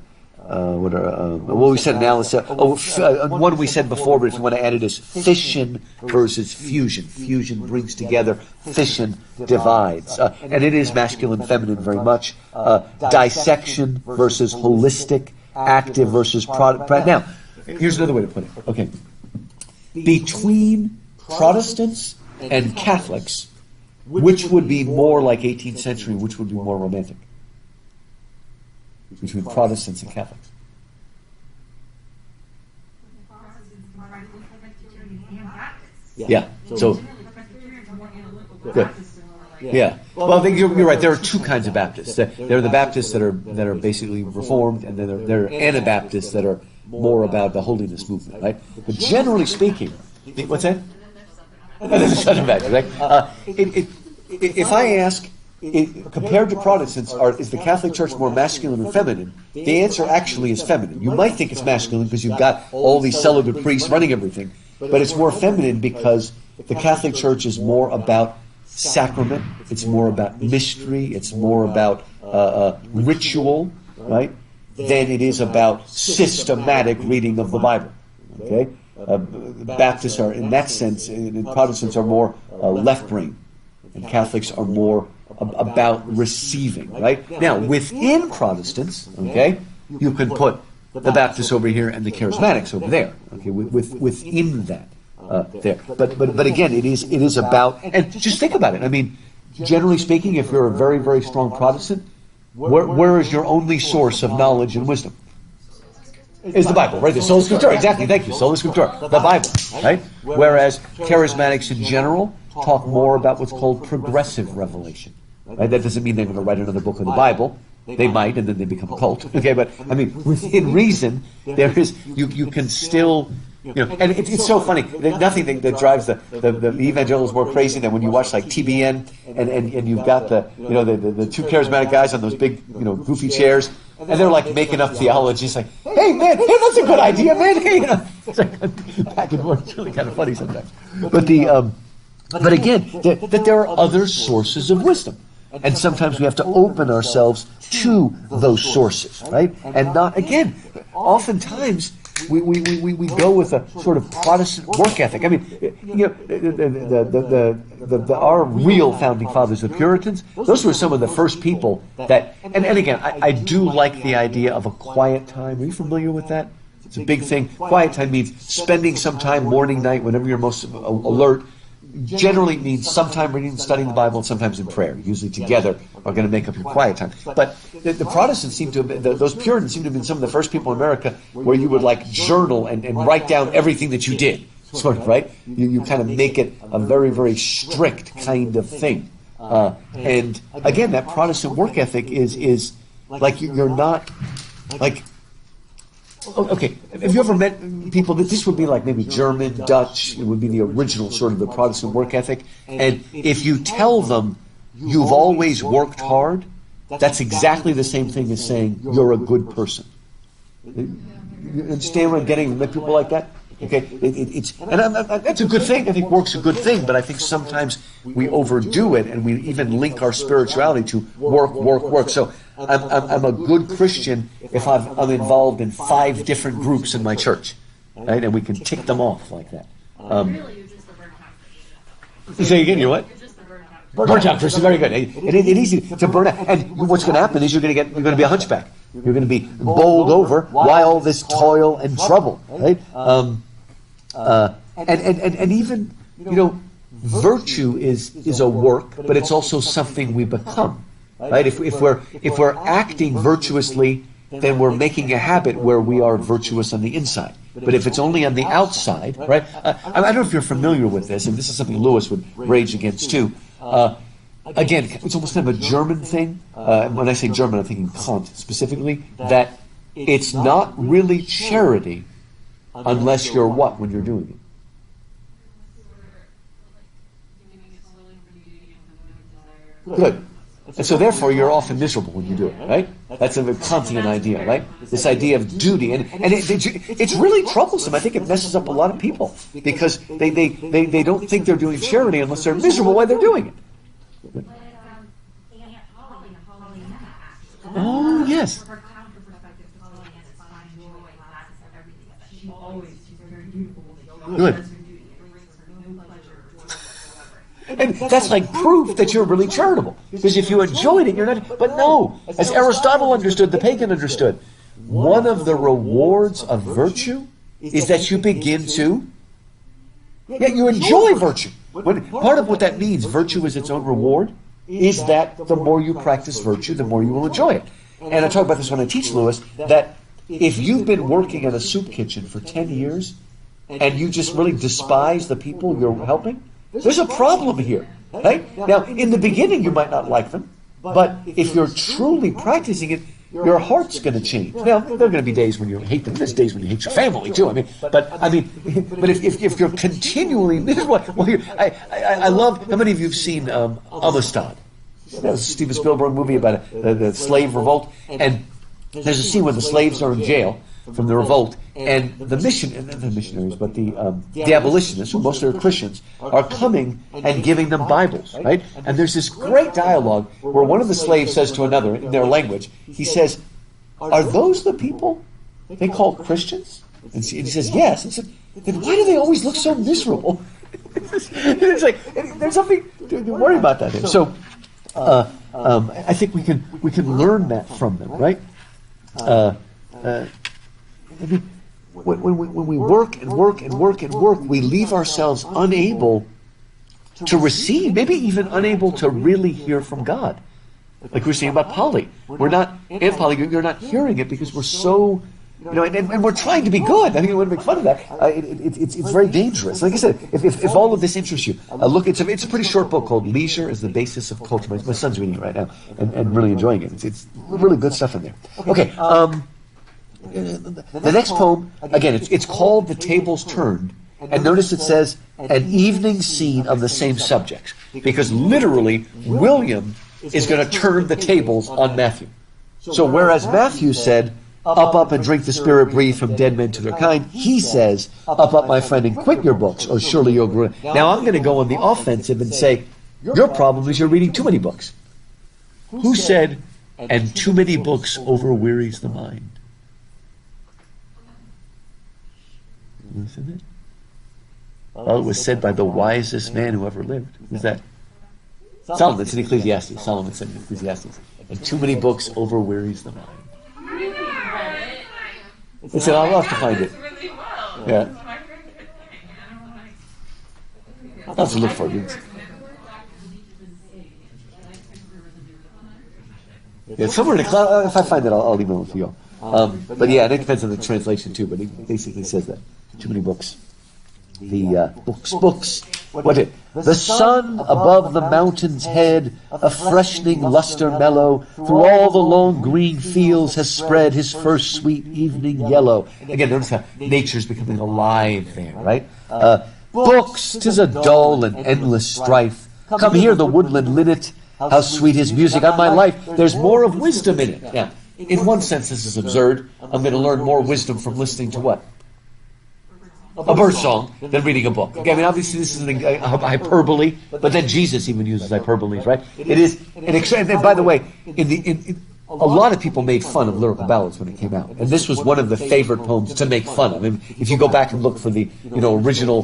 A: we said analysis. One we said before, but if you want to add it, is fission versus fusion. Fusion brings together, fission divides. And it is masculine, feminine very much. Dissection versus holistic, active versus product. Now, here's another way to put it. Okay. Between Protestants and Catholics, which would be more like 18th century, which would be more romantic? Between Protestants and Catholics. Yeah. So. Good. Yeah. Well, I think you're right. There are two kinds of Baptists. There are the Baptists that are basically Reformed, and then there are Anabaptists that are more about the holiness movement, right? But generally speaking, what's that? There's such a Baptist, right? If I ask, compared to Protestants, is the Catholic Church more masculine or feminine? The answer actually is feminine. You might think it's masculine because you've got all these celibate priests running everything, but it's more feminine because the Catholic Church is more about sacrament, it's more about mystery, it's more about ritual, right, than it is about systematic reading of the Bible. Okay, Baptists are, in that sense, Protestants are more left-brain, and Catholics are more about receiving. Right now, within Protestants, okay, you can put the Baptists over here and the Charismatics over there. Okay, within that. There, but again, it is about, and just think about it. I mean, generally speaking, if you're a very, very strong Protestant, where is your only source of knowledge and wisdom? Is the Bible, right? The Sola Scriptura, exactly. Thank you, Sola Scriptura, the Bible, right? Whereas Charismatics in general talk more about what's called progressive revelation. Right? That doesn't mean they're going to write another book of the Bible. They might, and then they become a cult. Okay, but I mean, within reason, there is you can still. And it's so funny. There's nothing that drives the evangelicals more crazy than when you watch like TBN and you've got the two charismatic guys on those big goofy chairs, and they're like making up theology. It's like, hey man, hey, that's a good idea, man. Hey, it's like back and forth. It's really kind of funny sometimes. But again, that there are other sources of wisdom. And sometimes we have to open ourselves to those sources, right? And not, again, oftentimes we go with a sort of Protestant work ethic. I mean, our real founding fathers, the Puritans, those were some of the first people that, and again, I do like the idea of a quiet time. Are you familiar with that? It's a big thing. Quiet time means spending some time morning, night, whenever you're most alert. Generally means sometime reading and studying the Bible and sometimes in prayer. Usually together are going to make up your quiet time. But the Protestants seem to have been, those Puritans seem to have been some of the first people in America where you would like journal and write down everything that you did. Sort of, right? You kind of make it a very, very strict kind of thing. And again, that Protestant work ethic is like you're not like. Okay, have you ever met people that this would be like maybe German, Dutch, it would be the original sort of the Protestant work ethic, and if you tell them you've always worked hard, that's exactly the same thing as saying you're a good person. You understand what I'm getting with people like that? Okay, that's a good thing. I think work's a good thing, but I think sometimes we overdo it and we even link our spirituality to work. So I'm a good Christian if I'm involved in 5 different groups in my church, right? And we can tick them off like that.
B: Really, you're just the burnt out.
A: Say again, you're what?
B: You're just the burnt out.
A: Burnt out Christian, very good. It's easy to burn out, and what's going to happen is you're going to be a hunchback. You're going to be bowled over. Why all this toil and trouble, right? And even virtue is a work, but it's also something we become, right? If we're acting virtuously, then we're making a habit where we are virtuous on the inside. But if it's only on the outside, right? I don't know if you're familiar with this, and this is something Lewis would rage against too. Again, it's almost kind of a German thing. When I say German, I'm thinking Kant specifically, that it's not really charity unless you're what when you're doing it? Good. And so therefore you're often miserable when you do it, right? That's a Kantian idea, right? This idea of duty. And it's really troublesome. I think it messes up a lot of people because they don't think they're doing charity unless they're miserable while they're doing it. Oh, yes. Good. And that's like proof that you're really charitable. Because if you enjoyed it, you're not. But no, as Aristotle understood, the pagan understood, one of the rewards of virtue is that you begin to. Yeah, you enjoy virtue. Part of what that means, virtue is its own reward, is that the more you practice virtue, the more you will enjoy it. And I talk about this when I teach Lewis, that if you've been working in a soup kitchen for 10 years and you just really despise the people you're helping, there's a problem here, right? Now, in the beginning, you might not like them, but if you're truly practicing it, your heart's going to change. Now, there are going to be days when you hate them. There's days when you hate your family too. But if you're continually, this is what. Well, I love. How many of you have seen Amistad? That was a Steven Spielberg movie about the slave revolt, and there's a scene where the slaves are in jail from the revolt, and the missionaries, but the abolitionists, who mostly are Christians, are coming and giving them Bibles, right? And there's this great dialogue where one of the slaves says to another in their language, he says, "Are those the people they call Christians?" And he says, "Yes." And he said, "Then why do they always look so miserable?" It's like, there's something to worry about that. So, I think we can learn that from them, right? When we work and work and work and work, we leave ourselves unable to receive, maybe even unable to really hear from God. Like we were saying about Polly. We're not, Aunt Polly, you're not hearing it because we're so, and we're trying to be good. I think we want to make fun of that. It's very dangerous. Like I said, if all of this interests you, look, it's a pretty short book called Leisure is the Basis of Culture. My son's reading it right now and really enjoying it. It's really good stuff in there. Okay, the next poem, again, it's called The Tables Turned. And notice it says, an evening scene of the same subject. Because literally, William is going to turn the tables on Matthew. So whereas Matthew said, up, and drink the spirit breathed from dead men to their kind, he says, up, my friend, and quit your books, or surely you'll grow. Now I'm going to go on the offensive and say, your problem is you're reading too many books. Who said, and too many books overwearies the mind? Isn't it? Well, it was said by the wisest man who ever lived. Who's that? Solomon. It's in Ecclesiastes. Solomon said in Ecclesiastes. And too many books overwearies the mind. It's an, I'll have to find it. Yeah. I'll have to look for it. Yeah, somewhere in the cloud. If I find it, I'll email it to you all. But yeah, and it depends on the translation too. But it basically says that too many books. The books. What it? The sun above the mountain's head, a freshening luster mellow, through all the long green fields has spread his first sweet evening yellow. Again, notice how nature's becoming alive there, right? Books, 'tis a dull and endless strife. Come here, the woodland linnet. How sweet his music on my life. There's more of wisdom in it. Yeah. In one sense, this is absurd. I'm going to learn more wisdom from listening to what? A bird song than reading a book. Okay, I mean, obviously this is a hyperbole, but then Jesus even uses hyperboles, right? It is an extreme. And by the way, a lot of people made fun of Lyrical Ballads when it came out, and this was one of the favorite poems to make fun of. I mean, if you go back and look for the original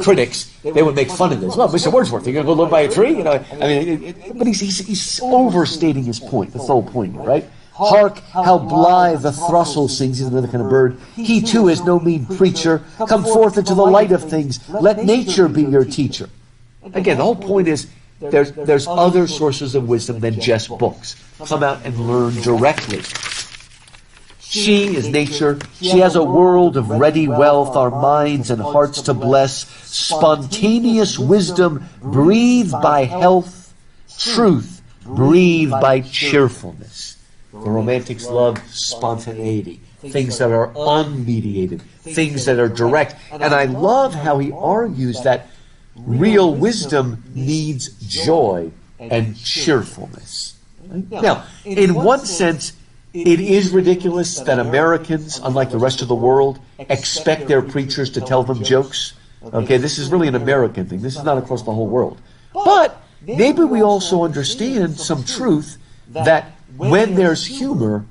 A: critics, they would make fun of this. Well, Mr. Wordsworth, you're going to go live by a tree? But he's overstating his point. That's the whole point, right? Hark, how blithe the throstle sings. He's another kind of bird. He too is no mean preacher. Come forth into the light of things. Let nature be your teacher. Again, the whole point is there's other sources of wisdom than just books. Come out and learn directly. She is nature. She has a world of ready wealth, our minds and hearts to bless. Spontaneous wisdom breathed by health. Truth breathed by cheerfulness. The romantics love spontaneity, things that are unmediated, things that are direct. And I love how he argues that real wisdom needs joy and cheerfulness. Now, in one sense, it is ridiculous that Americans, unlike the rest of the world, expect their preachers to tell them jokes. Okay, this is really an American thing. This is not across the whole world. But maybe we also understand some truth that when there's humor,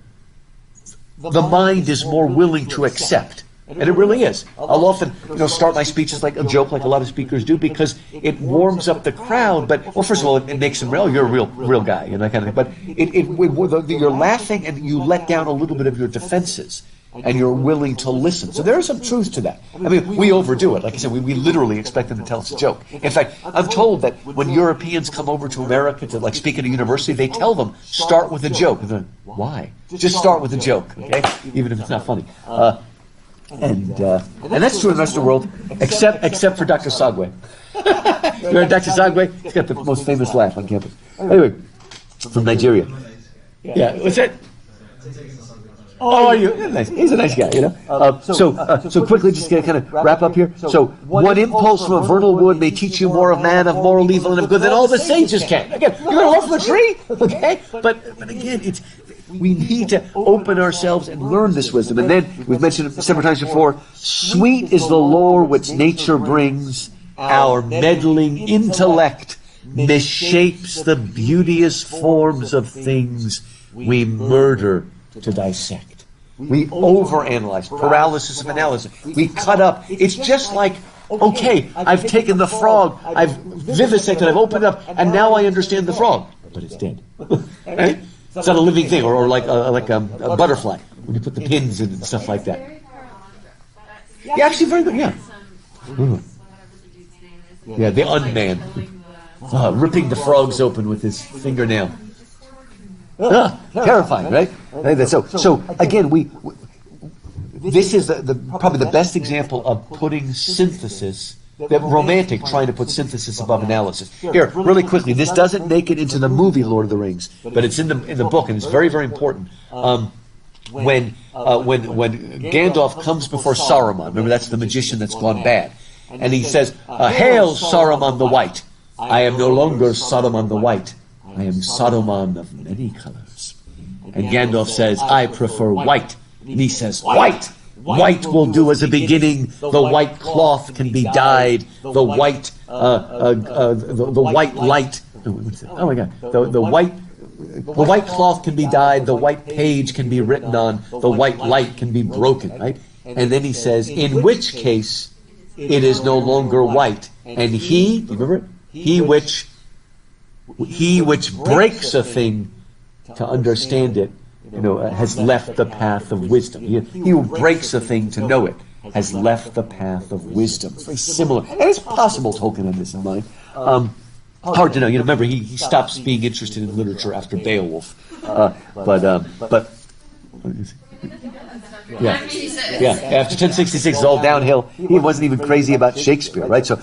A: the mind is more willing to accept. And it really is. I'll often, start my speeches like a joke, like a lot of speakers do, because it warms up the crowd. But, well, first of all, it makes them real. You're a real guy, kind of thing. But you're laughing and you let down a little bit of your defenses. And you're willing to listen. So there is some truth to that. I mean, we overdo it. Like I said, we literally expect them to tell us a joke. In fact, I'm told that when Europeans come over to America to speak at a university, they tell them, start with a joke. And they're like, why? Just start with a joke, okay? Even if it's not funny. And that's true in the rest of the world, except for Dr. Sagwe. You heard Dr. Sagwe? He's got the most famous laugh on campus. Anyway, from Nigeria. Yeah, what's that? Oh, nice. He's a nice guy, So quickly, just to kind of wrap up here. So, one impulse from a vernal wood may teach you more of man, of moral evil, and of good than all the sages can. Again, you're going to love the tree, okay? But again, we need to open ourselves and learn this wisdom. And then, we've mentioned it several times before, sweet is the lore which nature brings, our meddling intellect misshapes the beauteous forms of things we murder to dissect. We overanalyze, paralysis of analysis. We cut up. It's just like, okay, I've taken the frog, I've vivisected, I've opened up, and now I understand the frog. But it's dead. Right? It's not a living thing, or like a butterfly, when you put the pins in and stuff like that. Yeah, actually very good, yeah. Yeah, the unman. Ripping the frogs open with his fingernail. Terrifying, right? So again, this is probably the best example of putting synthesis, the Romantic trying to put synthesis above analysis. Here, really quickly, this doesn't make it into the movie Lord of the Rings, but it's in the book, and it's very, very important. When Gandalf comes before Saruman, remember that's the magician that's gone bad, and he says, "Hail, Saruman the White! I am no longer Saruman the White. I am Saruman of many colors." And Gandalf says, "I prefer white." And he says, "White! White will do as a beginning. The white cloth can be dyed. The white, the white light. Oh my God! The white cloth can be dyed. The white page can be written on. The white light can be broken." Right? And then he says, "In which case, it is no longer white. And he, you remember it? He which breaks a thing to understand it, has left the path of wisdom." He who breaks a thing to know it has left the path of wisdom. It's very similar. And it's possible Tolkien had this in mind. Hard to know. Remember, he stops being interested in literature after Beowulf. But after 1066 is all downhill. He wasn't even crazy about Shakespeare, right? So,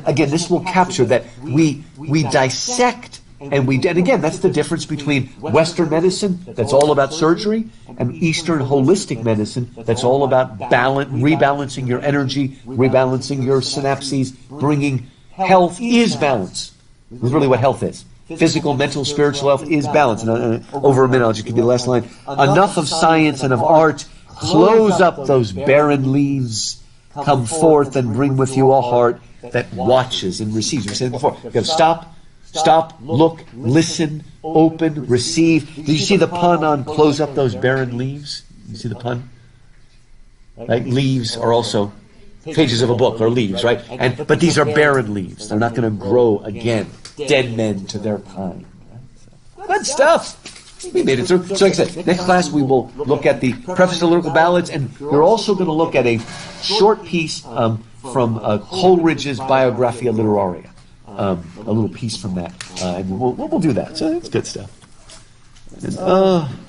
A: again, this will capture that we dissect. And again, that's the difference between Western medicine, that's all about surgery, and Eastern holistic medicine, that's all about rebalancing your energy, rebalancing your synapses, bringing health is balance. This is really what health is. Physical, mental, spiritual health is balance. And over a minute, I'll just give you the last line. Enough of science and of art. Close up those barren leaves. Come forth and bring with you a heart that watches and receives. We said it before. You've got to stop, look, listen, open, receive. Did you see the pun on close up those barren leaves? You see the pun? Right? Leaves are also pages of a book, or leaves, right? But these are barren leaves. They're not going to grow again. Dead men to their kind. Right? So, good stuff. We made it through. So like I said, next class we will look at the preface to Lyrical Ballads, and we're also going to look at a short piece from Coleridge's Biographia Literaria. A little piece from that. And we'll do that. So it's good stuff. And,